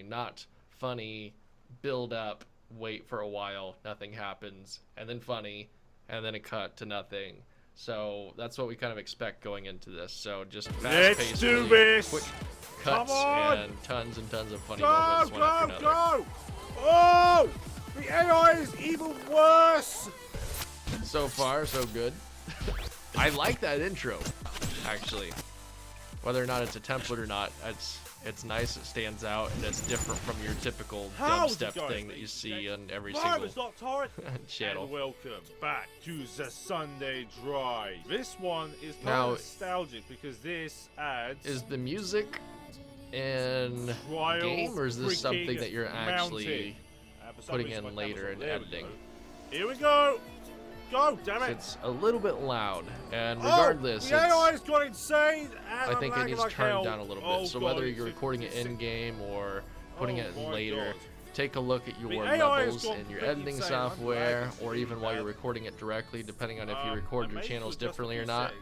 not funny, build up, wait for a while, nothing happens, and then funny, and then a cut to nothing. So that's what we kind of expect going into this. So just fast-paced, really quick cuts and tons of funny moments one after another. Go! Oh! The AI is even worse! So far, so good. I like that intro, actually. Whether or not it's a template or not, it's nice, it stands out, and it's different from your typical dubstep thing that you see on every single channel. And welcome back to the Sunday Drive. This one is kind of nostalgic because this adds... Is the music in game, or is this something that you're actually putting in later and editing? Here we go! Go, damn it! It's a little bit loud, and regardless, the AI's got insane, and I think it needs like turned down a little bit. So whether you're recording it in game or putting it in later, take a look at your levels in your editing software, or even while you're recording it directly, depending on if you record your channels differently or not.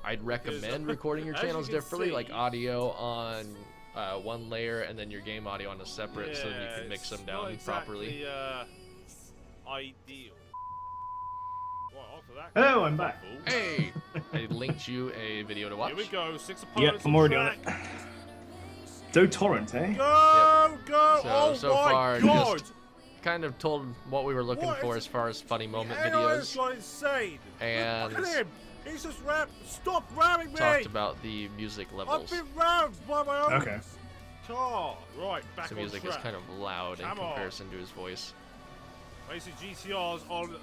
I'd recommend recording your channels differently, like audio on one layer and then your game audio on a separate, so then you can mix them down properly. Ideal. Hello, I'm back. Hey! I linked you a video to watch. Here we go, 6 opponents. Yep, I'm already on it. .torrent, eh? Go, go! So, so my far, God. just kind of told what we were looking for as far as funny moment The videos. got insane. And look at him. He's just stop ramming me! Talked about the music levels. I've been rammed by my own Okay. car. Right, back So on music track. is kind of loud in Come on. comparison to his voice. Basic GTR's on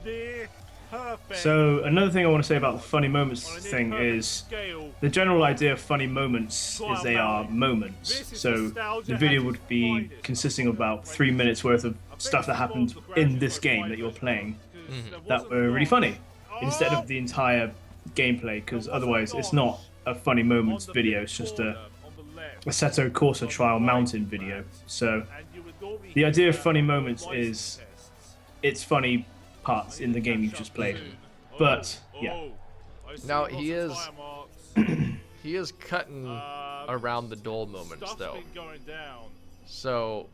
there. perfect. So another thing I want to say about the funny moments On an thing imperfect is scale, the general idea of funny moments is they are moments. This is So nostalgia the video at would its be finest. consisting of about 3 minutes worth of stuff that happened in this game that you're playing that were really funny, instead of the entire gameplay, because otherwise it's not a funny moments video, it's just a Assetto Corsa trial mountain video. So the idea of funny moments is it's funny parts in the game you've just played. But yeah. Now he is he is cutting around the dull moments though. So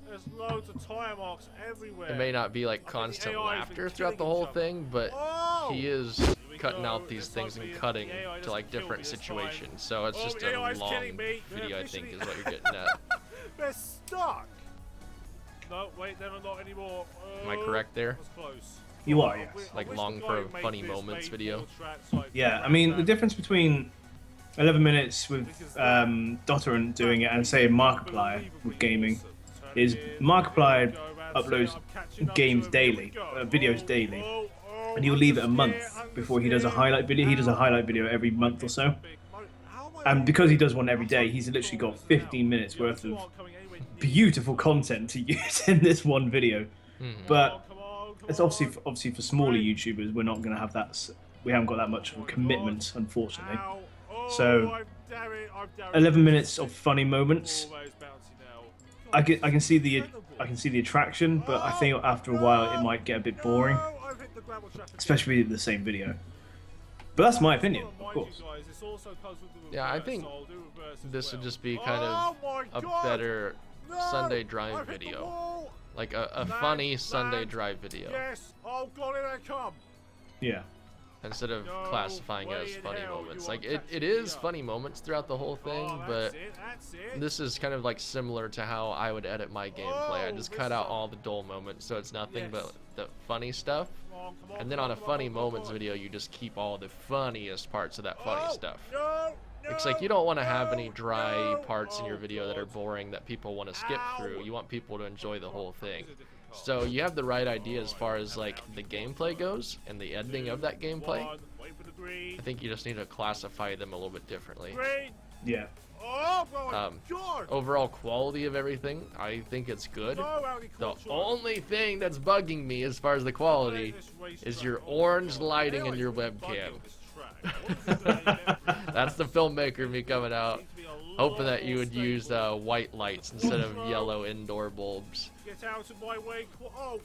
there's loads of tire marks everywhere. it may not be like constant laughter throughout the whole thing, but he is cutting out these things and cutting to like different situations. So it's just a long video, I think, is what you're getting at. They're stuck. No, wait, they're not anymore. Am I correct there? That's close. You are, yes. Like long for a funny moments video. Yeah, I mean, the difference between 11 minutes with Dotterant doing it and, say, Markiplier with gaming is Markiplier uploads games daily, videos daily, and he'll leave it a month before he does a highlight video. He does a highlight video every month or so. And because he does one every day, he's literally got 15 minutes worth of beautiful content to use in this one video. But it's obviously for smaller YouTubers, we're not going to have that. We haven't got that much of a commitment, unfortunately. So 11 minutes of funny moments. I can see the attraction, but I think after a while it might get a bit boring, especially the same video. But that's my opinion, of course. Yeah, I think this would just be kind of a better Sunday drive video. Like a funny Sunday drive video. Yes. Oh God, here they come. Yeah. Instead of classifying as funny moments. Like it is funny moments throughout the whole thing, but this is kind of like similar to how I would edit my gameplay. I just cut out all the dull moments, so it's nothing but the funny stuff. And then on a funny moments video, you just keep all the funniest parts of that funny stuff. It's like you don't want to have any dry parts in your video that are boring that people want to skip through. You want people to enjoy the whole thing. So you have the right idea as far as like the gameplay goes and the editing of that gameplay. I think you just need to classify them a little bit differently. Yeah. Overall quality of everything, I think it's good. The only thing that's bugging me as far as the quality is your orange lighting in your webcam. That's the filmmaker in me coming out, hoping that you would use white lights instead of yellow indoor bulbs. Get out of my way. Oh.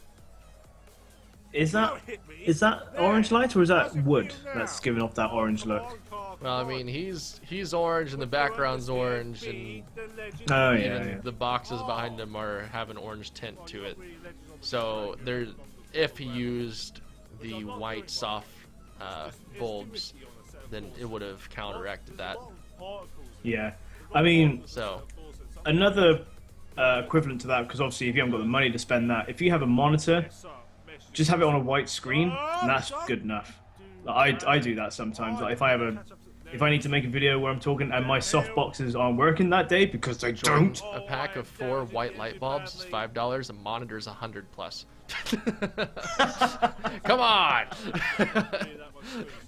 Is that orange light or is that wood that's giving off that orange look? Well, I mean, he's orange and the background's orange, and even the boxes behind him have an orange tint to it. So if he used the white soft bulbs, then it would have counteracted that. Yeah, I mean, so another equivalent to that, because obviously if you haven't got the money to spend that, if you have a monitor, just have it on a white screen, and that's good enough. Like, I do that sometimes. Like, if I need to make a video where I'm talking and my softboxes aren't working that day because they don't. A pack of 4 white light bulbs is $5. A monitor's $100 plus. Come on.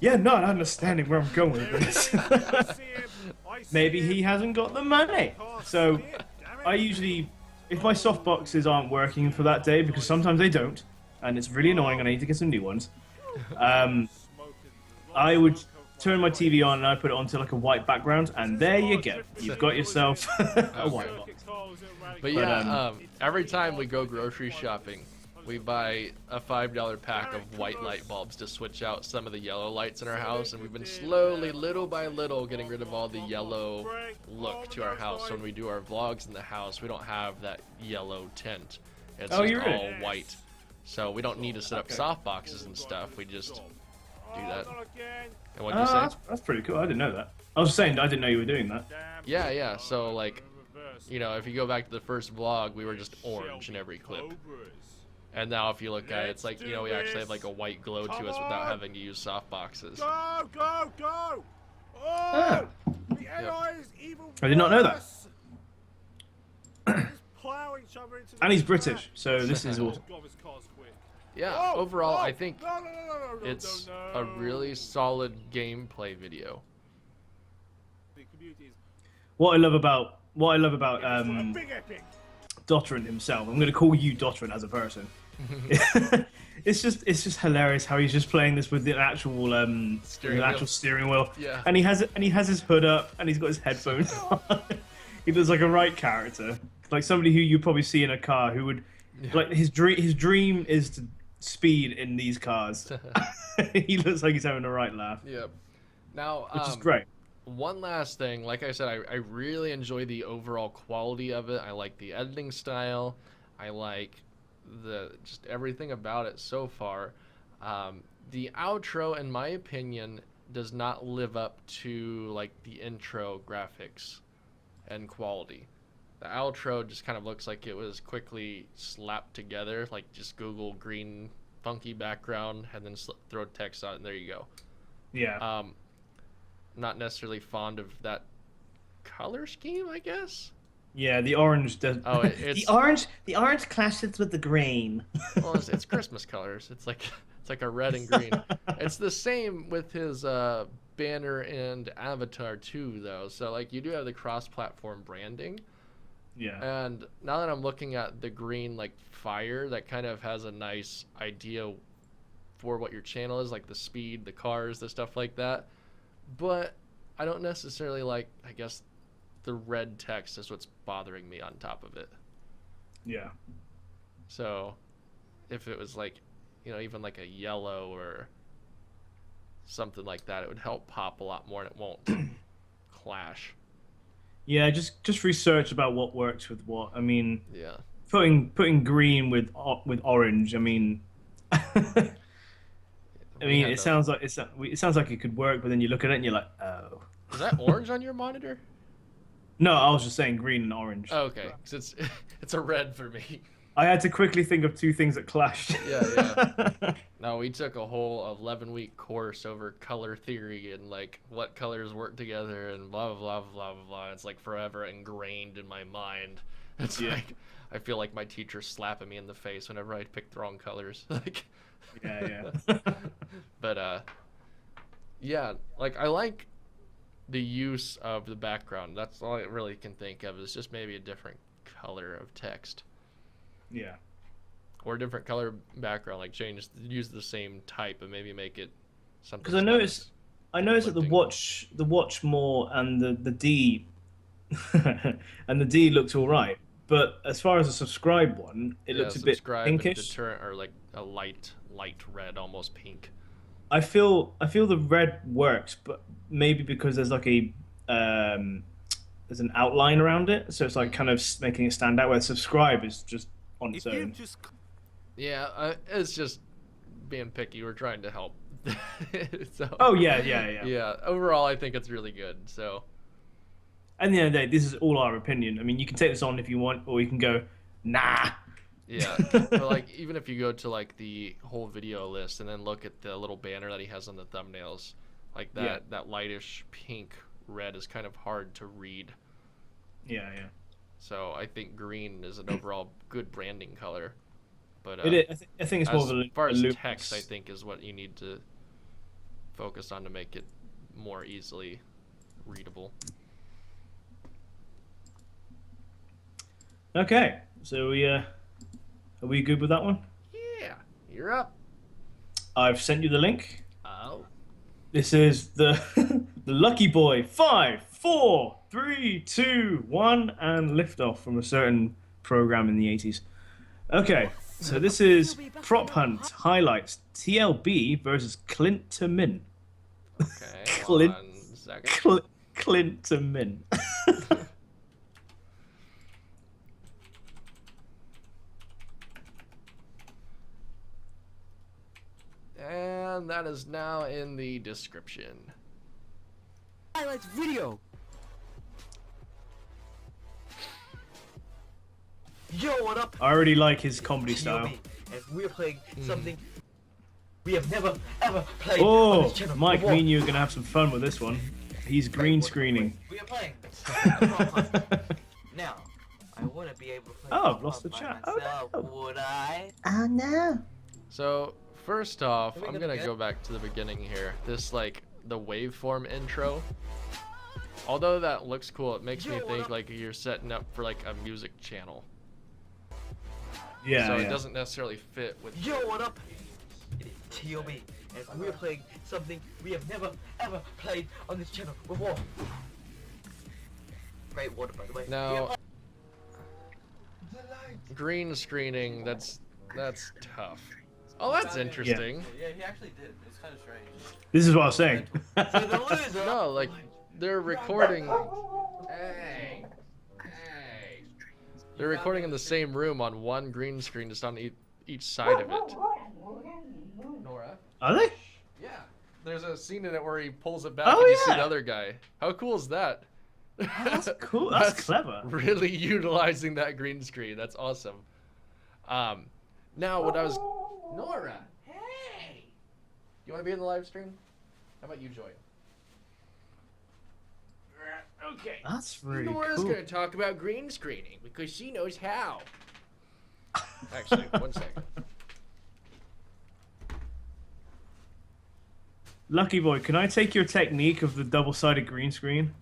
Yeah, not understanding where I'm going with this. Maybe he hasn't got the money. So I usually, if my softboxes aren't working for that day, because sometimes they don't, and it's really annoying and I need to get some new ones, I would turn my TV on and I put it onto like a white background, and there you go. You've got yourself a white box. But yeah, every time we go grocery shopping, we buy a $5 pack of white light bulbs to switch out some of the yellow lights in our house, and we've been slowly, little by little, getting rid of all the yellow look to our house. So when we do our vlogs in the house, we don't have that yellow tint. It's just all white. So we don't need to set up soft boxes and stuff. We just do that. And what did you say? That's pretty cool. I didn't know that. I was saying I didn't know you were doing that. Yeah. So like, you know, if you go back to the first vlog, we were just orange in every clip. And now if you look at it, it's like, you know, we actually have like a white glow to us without having to use soft boxes. Go! Oh! The AI is even worse. I did not know that. Plow each other into And he's British, so this is awesome. yeah, overall, I think it's a really solid gameplay video. What I love about Dotterant himself. I'm going to call you Dotterant as a person. It's just hilarious how he's just playing this with the actual steering wheel. Yeah. And he has his hood up and he's got his headphones on. He looks like a right character, like somebody who you probably see in a car who would like his dream is to speed in these cars. He looks like he's having a right laugh. Yep. Now, which is great. One last thing, like I said, I really enjoy the overall quality of it. I like the editing style. I like just everything about it so far. The outro, in my opinion, does not live up to like the intro graphics and quality. The outro just kind of looks like it was quickly slapped together, like just Google green funky background and then throw text on it, and there you go. Yeah. Not necessarily fond of that color scheme, I guess. Yeah, the orange does. Oh, it's the orange clashes with the green. Well, it's Christmas colors. It's like a red and green. It's the same with his banner and avatar too, though. So like you do have the cross-platform branding. Yeah. And now that I'm looking at the green like fire, that kind of has a nice idea for what your channel is, like the speed, the cars, the stuff like that. But I don't necessarily like, I guess, the red text is what's bothering me on top of it. Yeah. So if it was like, even like a yellow or something like that, it would help pop a lot more and it won't clash. Yeah, just research about what works with what. I mean, yeah, putting green with orange. I mean, it sounds like it could work, but then you look at it and you're like, oh. Is that orange on your monitor? No, I was just saying green and orange. Oh, okay, because it's a red for me. I had to quickly think of two things that clashed. Yeah. No, we took a whole 11-week course over color theory and like what colors work together and blah blah blah blah blah. It's like forever ingrained in my mind. It's like I feel like my teacher's slapping me in the face whenever I pick the wrong colors. Like. Yeah. But yeah, like I like the use of the background. That's all I really can think of. Is just maybe a different color of text. Yeah. Or a different color background, like use the same type, but maybe make it something. Because I noticed that the watch more and the D, and the D looks all right. But as far as a subscribe one, it looks a bit pinkish. Deterrent, or like a light red, almost pink. I feel the red works, but maybe because there's like there's an outline around it, so it's like kind of making it stand out. Where subscribe is just on its own. Yeah, it's just being picky. We're trying to help. So, oh yeah. Yeah, overall, I think it's really good. So. At the end of the day, this is all our opinion. I mean, you can take this on if you want, or you can go, nah. Yeah, but like even if you go to like the whole video list and then look at the little banner that he has on the thumbnails, like that lightish pink red is kind of hard to read. Yeah. So I think green is an overall good branding color. But I think it's more of as far as text, I think is what you need to focus on to make it more easily readable. Okay, so are we good with that one? Yeah, you're up. I've sent you the link. Oh. This is the the Lucky Boy. 5, 4, 3, 2, 1, and liftoff from a certain program in the 80s. Okay, so this is Prop Hunt highlights TLB versus Clint to Min. Okay, Clint, 1 second. Clint to Min. And that is now in the description. Highlights video. Yo, what up? I already like his comedy style. And we're playing something we have never ever played. Oh, on this channel Mike, before. me and you are gonna have some fun with this one. He's green screening. We are playing. Now, I want to be able to play. Oh, I've lost the by chat. myself, Oh no. would I? Oh no. So first off, I'm gonna go back to the beginning here. This like the waveform intro. Although that looks cool, it makes me think like you're setting up for like a music channel. Yeah. So it doesn't necessarily fit with. Yo, what up? It is T.O.B. and we're playing something we have never ever played on this channel before. Great water, by the way. Now, green screening, that's tough. Oh, that's interesting. Yeah, he actually did. It's kind of strange. This is what I was saying. No, like they're recording. Hey. They're recording in the same room on one green screen, just on each side of it. Nora? Are they? Yeah. There's a scene in it where he pulls it back Oh, and you see yeah. the other guy. How cool is that? Oh, that's cool. That's clever. Really utilizing that green screen. That's awesome. Now what I was... Nora! Hey! You want to be in the live stream? How about you join? Okay. That's really Nora's cool. going to talk about green screening because she knows how. Actually, one second. Lucky boy, can I take your technique of the double-sided green screen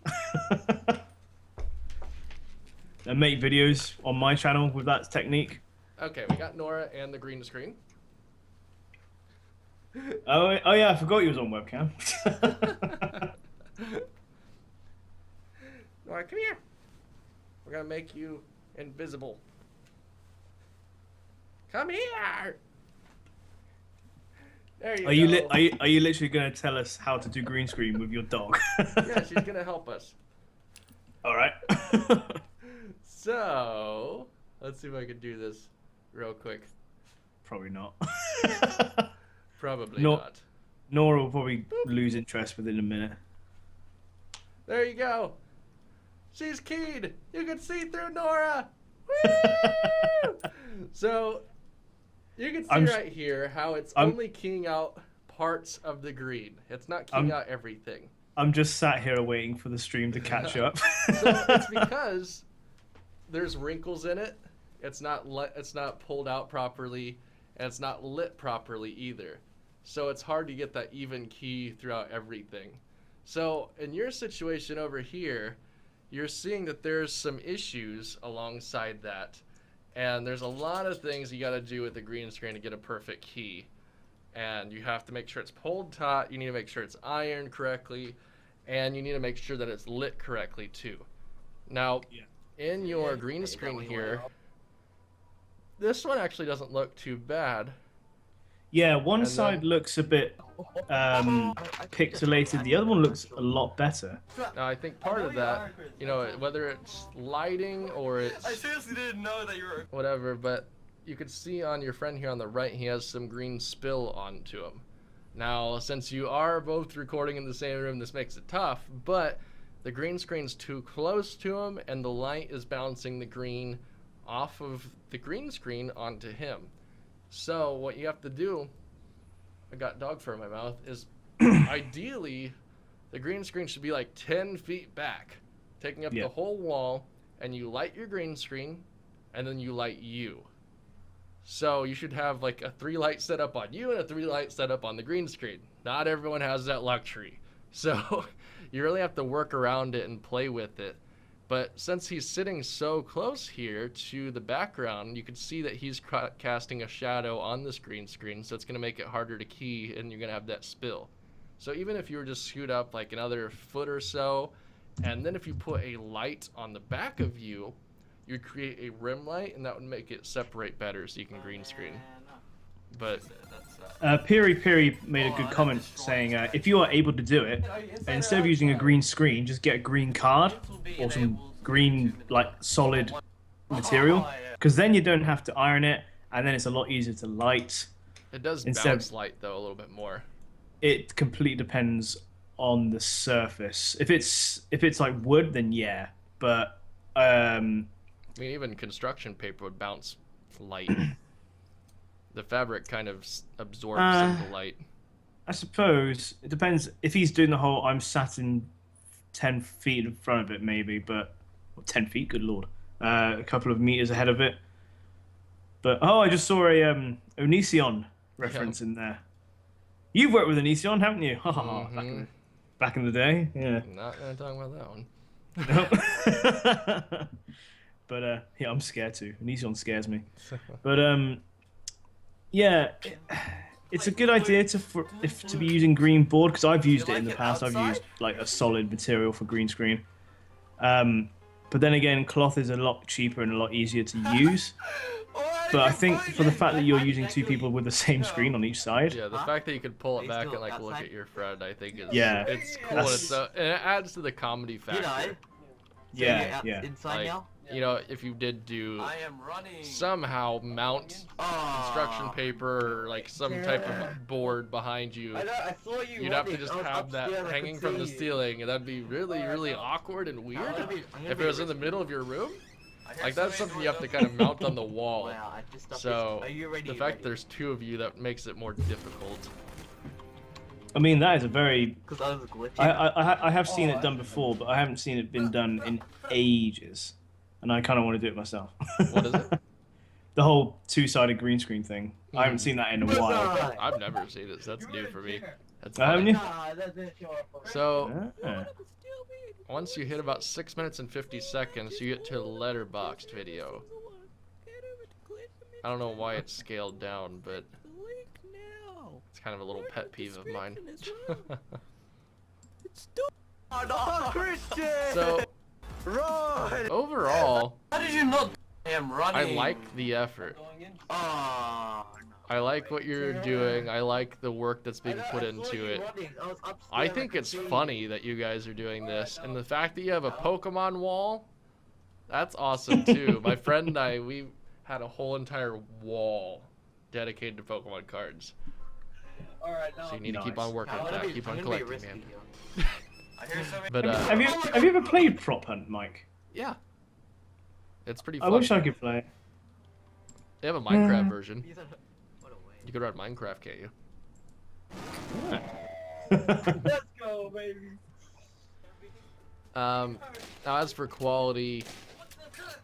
and make videos on my channel with that technique? Okay, we got Nora and the green screen. Oh yeah, I forgot you was on webcam. Nora, come here. We're gonna make you invisible. Come here. There you go. Are you literally gonna tell us how to do green screen with your dog? Yeah, she's gonna help us. All right. So let's see if I can do this real quick. Probably not. Probably not. Nora will probably lose interest within a minute. There you go. She's keyed. You can see through Nora. Woo! So you can see right here how it's only keying out parts of the green. It's not keying out everything. I'm just sat here waiting for the stream to catch up. So it's because there's wrinkles in it. It's not pulled out properly, and it's not lit properly either. So it's hard to get that even key throughout everything. So in your situation over here, you're seeing that there's some issues alongside that. And there's a lot of things you got to do with the green screen to get a perfect key. And you have to make sure it's pulled taut, you need to make sure it's ironed correctly, and you need to make sure that it's lit correctly too. Now, in your green screen here, this one actually doesn't look too bad. Yeah, one side looks a bit pixelated. The other one looks a lot better. Now, I think part of that, you know, whether it's lighting or it's... I seriously didn't know that you were... Whatever, but you can see on your friend here on the right, he has some green spill onto him. Now, since you are both recording in the same room, this makes it tough, but the green screen's too close to him, and the light is bouncing the green off of the green screen onto him. So what you have to do, I got dog fur in my mouth, is ideally the green screen should be like 10 feet back, taking up the whole wall, and you light your green screen, and then you light you. So you should have like a 3-light setup on you and a 3-light setup on the green screen. Not everyone has that luxury. So you really have to work around it and play with it. But since he's sitting so close here to the background, you can see that he's casting a shadow on this green screen, so it's going to make it harder to key, and you're going to have that spill. So even if you were just scoot up like another foot or so, and then if you put a light on the back of you, you'd create a rim light, and that would make it separate better so you can green screen. But Piri Piri made a good comment saying if you are able to do it, instead of using a green screen, just get a green card or some green like solid material, because then you don't have to iron it, and then it's a lot easier to light. It does bounce light though a little bit more. It completely depends on the surface. If it's like wood, then yeah, but I mean, even construction paper would bounce light. The fabric kind of absorbs some of the light. I suppose it depends. If he's doing the whole, I'm sat in 10 feet in front of it, maybe, but 10 feet, good lord, a couple of meters ahead of it. But I just saw a Onision reference in there. You've worked with Onision, haven't you? Back in the day, yeah. Not gonna talk about that one. Nope. But yeah, I'm scared too. Onision scares me. But yeah, it's a good idea to be using green board, because I've used it in the past. I've used like a solid material for green screen. But then again, cloth is a lot cheaper and a lot easier to use. But I think for the fact that you're using two people with the same screen on each side. Yeah, the fact that you could pull it back and like look at your friend, I think is it's cool. And it adds to the comedy factor. Yeah. Inside now? You know, if you did do somehow mount construction paper or like some type of board behind you, you'd have to just have that hanging from the ceiling, and that'd be really, really awkward and weird if it was in the middle of your room. Like, that's something you have to kind of mount on the wall. So the fact there's two of you, that makes it more difficult. I mean, that is a very... I have seen it done before, but I haven't seen it been done in ages. And I kind of want to do it myself. What is it? The whole two-sided green screen thing. I haven't seen that in a while. I've never seen it, so that's new for me. That's haven't you? So, once you hit about 6 minutes and 50 seconds, you get to a letterboxed video. I don't know why it's scaled down, but it's kind of a little pet peeve of mine. So, overall, How did you not am running? I like the effort. I like what you're doing. I like the work that's being put into it. I think it's funny that you guys are doing this, and the fact that you have a Pokemon wall, that's awesome too. My friend and I, we had a whole entire wall dedicated to Pokemon cards. So you need to keep on working with that. Keep on collecting, man. But have you ever played Prop Hunt, Mike? Yeah. It's pretty fun. I wish I could play it. They have a Minecraft version. You could run Minecraft, can't you? Yeah. Let's go, baby. Now, as for quality,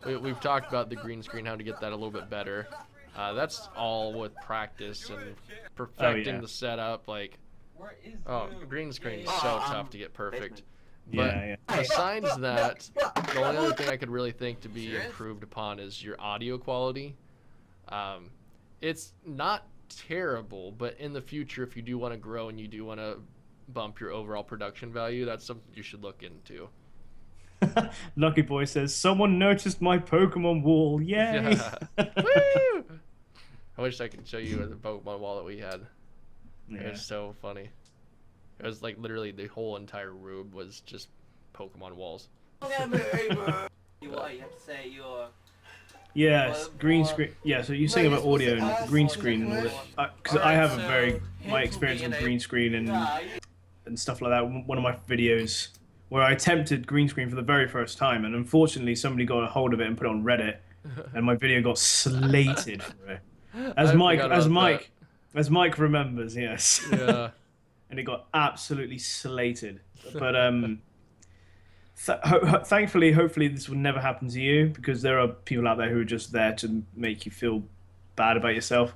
we've talked about the green screen, how to get that a little bit better. That's all with practice and perfecting the setup. Like, green screen is so tough to get perfect. But besides that, the only other thing I could really think to be improved upon is your audio quality. It's not terrible, but in the future, if you do want to grow and you do want to bump your overall production value, that's something you should look into. Lucky Boy says, someone noticed my Pokemon wall. Yay! Woo! I wish I could show you the Pokemon wall that we had. It was so funny. It was like literally the whole entire room was just Pokemon walls. You have to say your... Yes, green screen. Yeah, so you saying about audio and green screen, because I have my experience with green screen and stuff like that. One of my videos where I attempted green screen for the very first time, and unfortunately somebody got a hold of it and put it on Reddit, and my video got slated for it. As Mike remembers, yes. Yeah. And it got absolutely slated. But thankfully, hopefully this will never happen to you, because there are people out there who are just there to make you feel bad about yourself.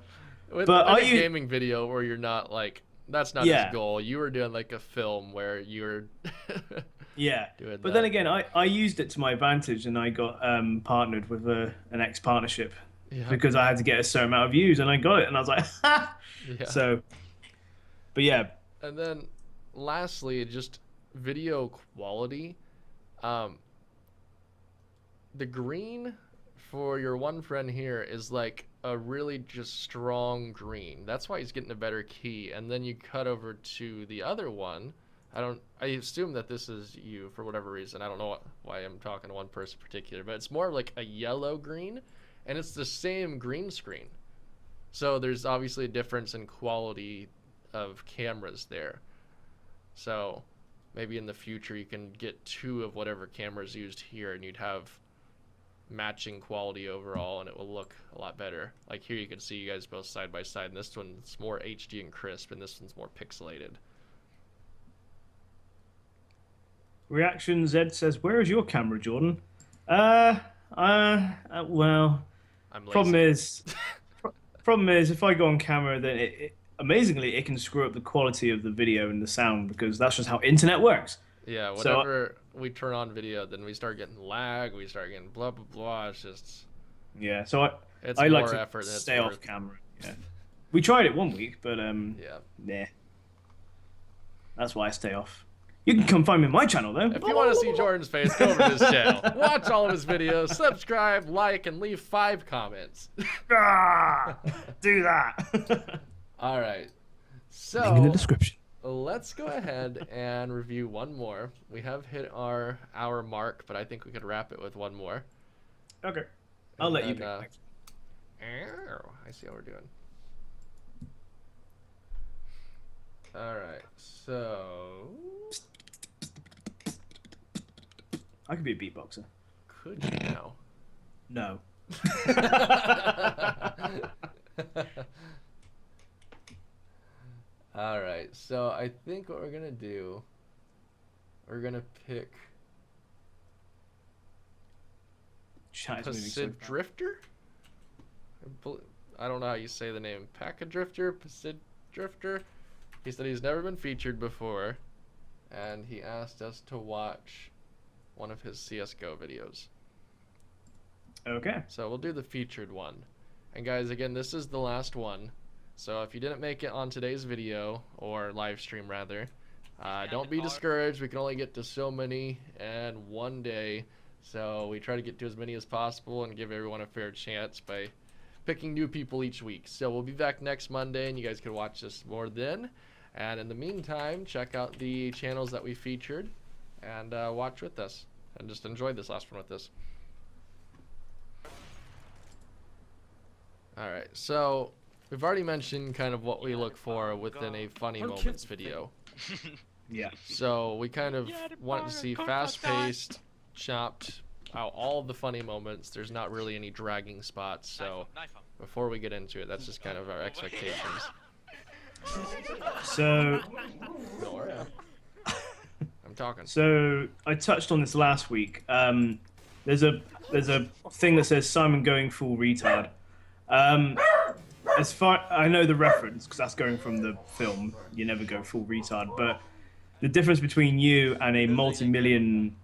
But are a you gaming video where you're not like, that's not his goal. You were doing like a film where you're doing but then again, I used it to my advantage, and I got partnered with an ex-partnership because I had to get a certain amount of views, and I got it, and I was like, ha! Yeah. So, but yeah. And then lastly, just video quality. The green for your one friend here is like a really just strong green. That's why he's getting a better key. And then you cut over to the other one. I assume that this is you for whatever reason. I don't know why I'm talking to one person in particular, but it's more like a yellow green, and it's the same green screen. So there's obviously a difference in quality of cameras there. So maybe in the future you can get two of whatever cameras used here, and you'd have matching quality overall, and it will look a lot better. Like here you can see you guys both side by side, and this one's more HD and crisp, and this one's more pixelated. Reaction Z says, "Where is your camera, Jordan?" Well, I'm lazy. problem is, Problem is, if I go on camera, then amazingly it can screw up the quality of the video and the sound because that's just how internet works. Yeah, whenever we turn on video, then we start getting lag. We start getting blah blah blah. It's just so I like to stay off camera. Yeah, we tried it one week, but nah. That's why I stay off. You can come find me on my channel though. If you want to see Jordan's face, go over to his channel. Watch all of his videos, subscribe, like, and leave 5 comments. Do that. All right. So link in the description. Let's go ahead and review one more. We have hit our hour mark, but I think we could wrap it with one more. Okay. I'll let you pick. I see how we're doing. All right. So I could be a beatboxer. Could you now? No. All right, so I think what we're gonna do, we're gonna pick Pacific Drifter. I don't know how you say the name. Pacific Drifter. He said he's never been featured before, and he asked us to watch one of his CS:GO videos. Okay. So we'll do the featured one, and guys, again, this is the last one. So if you didn't make it on today's video, or live stream rather, don't be discouraged. We can only get to so many in one day. So we try to get to as many as possible and give everyone a fair chance by picking new people each week. So we'll be back next Monday, and you guys can watch this more then. And in the meantime, check out the channels that we featured and watch with us. And just enjoy this last one with us. Alright, so we've already mentioned kind of what we look for within a funny moments video. Yeah. So we kind of want to see fast-paced, chopped out all the funny moments. There's not really any dragging spots. So before we get into it, that's just kind of our expectations. So I'm talking. So I touched on this last week. There's a thing that says Simon going full retard. As far I know the reference, because that's going from the film, You Never Go Full Retard, but the difference between you and a multi-million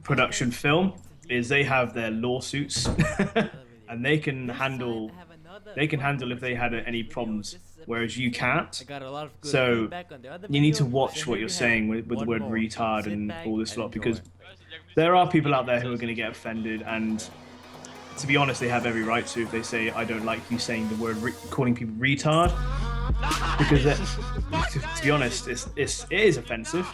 production film is they have their lawsuits and they can handle if they had any problems, whereas you can't. So you need to watch what you're saying with the word retard and all this lot, because there are people out there who are going to get offended, and to be honest, they have every right to if they say, I don't like you saying the word, calling people retard, because to be honest, it is offensive.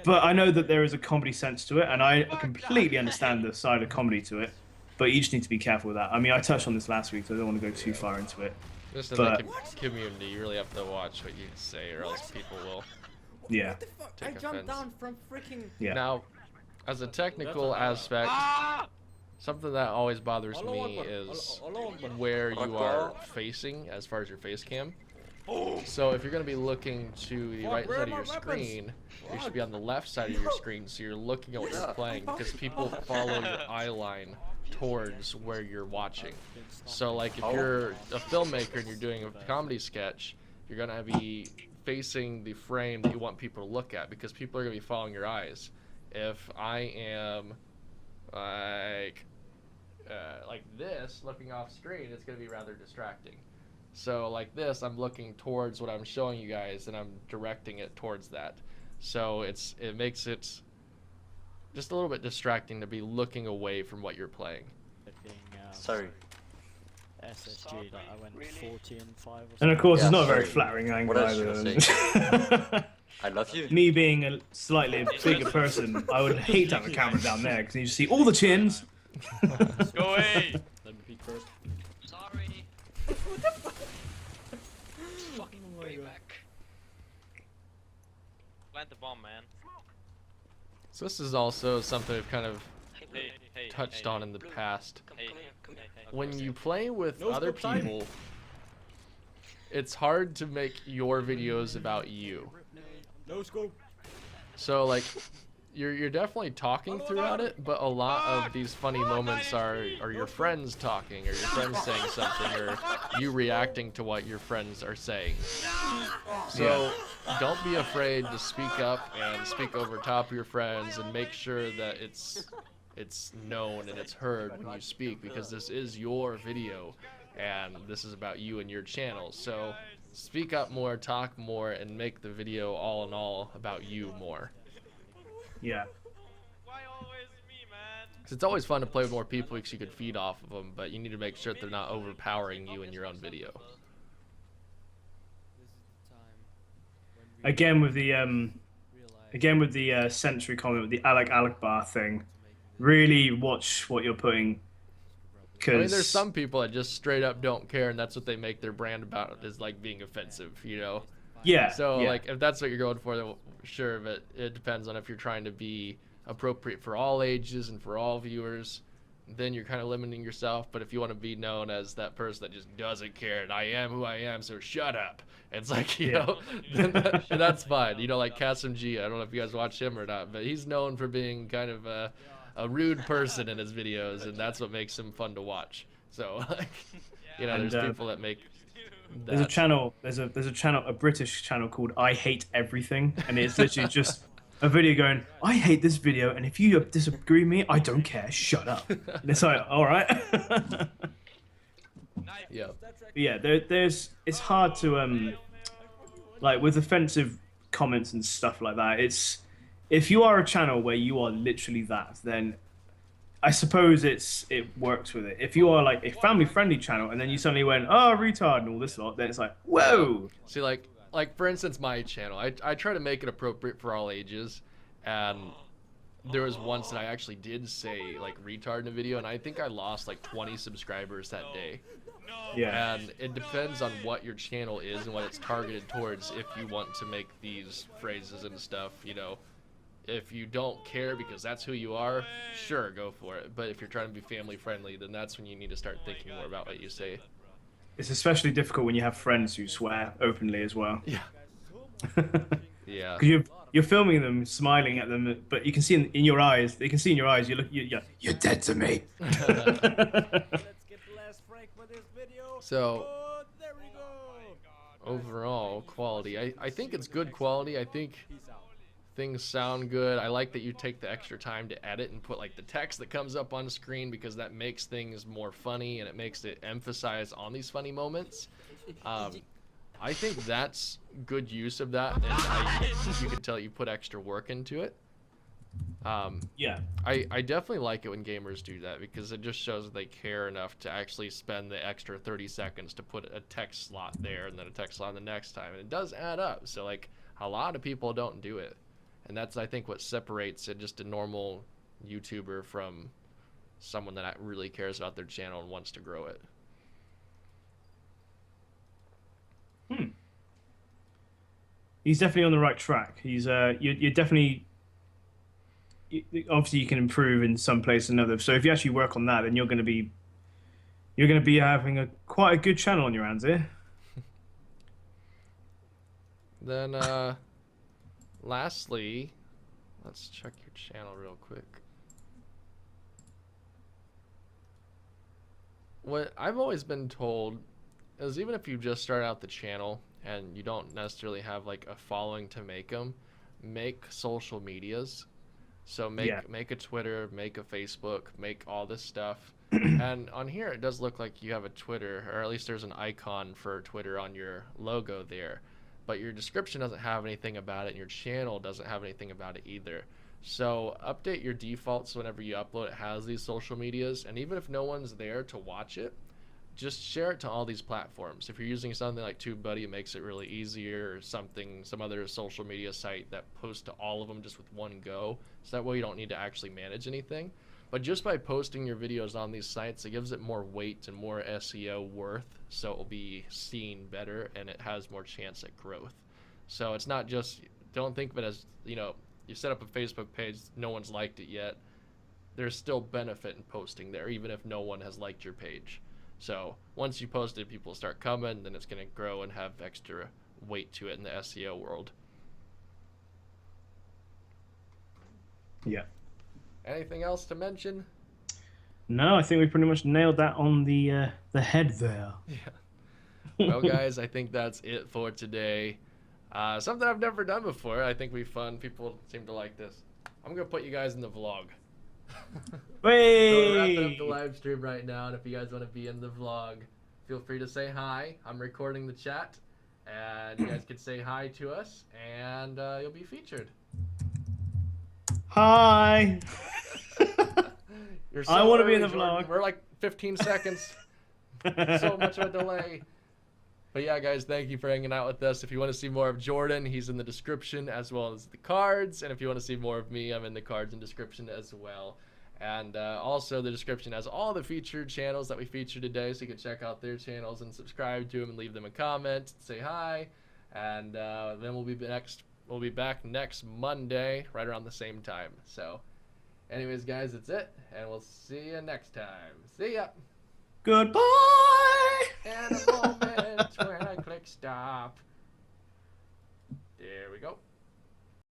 But I know that there is a comedy sense to it, and I completely understand the side of comedy to it, but you just need to be careful with that. I mean, I touched on this last week, so I don't want to go too far into it. Just in the community, you really have to watch what you say, or else people will take offense. Down from freaking... Now, as a technical aspect, something that always bothers me is where you are facing as far as your face cam. So if you're going to be looking to the right side of your screen, you should be on the left side of your screen, so you're looking at what you're playing, because people follow your eye line towards where you're watching. So like if you're a filmmaker and you're doing a comedy sketch, you're going to be facing the frame that you want people to look at, because people are going to be following your eyes. If I am like this, looking off screen, it's going to be rather distracting. So like this, I'm looking towards what I'm showing you guys, and I'm directing it towards that. So it makes it just a little bit distracting to be looking away from what you're playing. Sorry. SSG, like I went 40 and 5 or something. And of course, it's not a very flattering angle either. I love you. Me being a slightly bigger person, I would hate to have a camera down there, because you just see all the chins. Go away! Let me peek first. Sorry. Fucking way back. Plant the bomb, man. So this is also something we've kind of touched on in the past. When you play with other people, it's hard to make your videos about you. No scope. So like, you're definitely talking throughout it, but a lot of these funny moments are your friends talking, or your friends saying something, or you reacting to what your friends are saying. So don't be afraid to speak up and speak over top of your friends, and make sure that it's known and it's heard when you speak, because this is your video and this is about you and your channel. So speak up more, talk more, and make the video all in all about you more. Yeah. Why always me, man? Because it's always fun to play with more people because you could feed off of them, but you need to make sure that they're not overpowering you in your own video. Again with the sensory comment with the Alec Akbar thing, really watch what you're putting. I mean, there's some people that just straight up don't care, and that's what they make their brand about, is like being offensive, you know? Yeah. So yeah. like, if that's what you're going for, then sure, but it depends on if you're trying to be appropriate for all ages and for all viewers, then you're kind of limiting yourself. But if you want to be known as that person that just doesn't care, and I am who I am, so shut up, it's like, you know, then that's fine. You know, like Kasim G, I don't know if you guys watch him or not, but he's known for being kind of a rude person in his videos, and that's what makes him fun to watch. So, like, you know, there's people that make that. There's a channel, a British channel called I Hate Everything, and it's literally just a video going, I hate this video, and if you disagree with me, I don't care, shut up. And it's like, all right. Yeah. Yeah, it's hard to like with offensive comments and stuff like that. If you are a channel where you are literally that, then I suppose it works with it. If you are like a family-friendly channel and then you suddenly went, oh, retard and all this lot, then it's like, whoa. See, like for instance, my channel, I try to make it appropriate for all ages, and there was once that I actually did say like retard in a video, and I think I lost like 20 subscribers that day. Yeah. And it depends on what your channel is and what it's targeted towards. If you want to make these phrases and stuff, you know, if you don't care because that's who you are, sure, go for it. But if you're trying to be family friendly, then that's when you need to start thinking more about what you say. It's especially difficult when you have friends who swear openly as well. Yeah. Yeah. Because you're filming them, smiling at them, but you can see in your eyes. They can see in your eyes. You're dead to me. So overall quality, I think it's good quality. I think things sound good. I like that you take the extra time to edit and put like the text that comes up on screen, because that makes things more funny and it makes it emphasize on these funny moments. I think that's good use of that, and you can tell you put extra work into it. Yeah. I definitely like it when gamers do that, because it just shows that they care enough to actually spend the extra 30 seconds to put a text slot there and then a text slot the next time, and it does add up. So like, a lot of people don't do it, and that's, I think, what separates it, just a normal YouTuber from someone that really cares about their channel and wants to grow it. He's definitely on the right track. He's you're definitely, obviously you can improve in some place or another. So if you actually work on that, then you're going to be having quite a good channel on your hands here. Then lastly, let's check your channel real quick. What I've always been told is, even if you just start out the channel and you don't necessarily have like a following to make them, make social medias. So make a Twitter, make a Facebook, make all this stuff. And on here it does look like you have a Twitter, or at least there's an icon for Twitter on your logo there. But your description doesn't have anything about it, and your channel doesn't have anything about it either. So update your defaults whenever you upload. It has these social medias, and even if no one's there to watch it, just share it to all these platforms. If you're using something like TubeBuddy, it makes it really easier, or some other social media site that posts to all of them just with one go. So that way you don't need to actually manage anything. But just by posting your videos on these sites, it gives it more weight and more SEO worth, so it will be seen better and it has more chance at growth. So it's not just, don't think of it as, you know, you set up a Facebook page, no one's liked it yet. There's still benefit in posting there, even if no one has liked your page. So once you post it, people start coming, then it's going to grow and have extra weight to it in the SEO world. Yeah. Anything else to mention? No, I think we pretty much nailed that on the head there. Yeah. Well, guys, I think that's it for today. Something I've never done before. I think we've fun. People seem to like this. I'm gonna put you guys in the vlog. Hey! So we're wrapping up the live stream right now, and if you guys want to be in the vlog, feel free to say hi. I'm recording the chat, and you guys can say hi to us, and you'll be featured. Hi! You're so I want to be in early, the Jordan. vlog. We're like 15 seconds. So much of a delay. But yeah, guys, thank you for hanging out with us. If you want to see more of Jordan, he's in the description as well as the cards. And if you want to see more of me, I'm in the cards and description as well. And also the description has all the featured channels that we featured today, so you can check out their channels and subscribe to them and leave them a comment, say hi. And then we'll be back next Monday right around the same time. So anyways, guys, that's it, and we'll see you next time. See ya. Goodbye. And a moment when I click stop. There we go.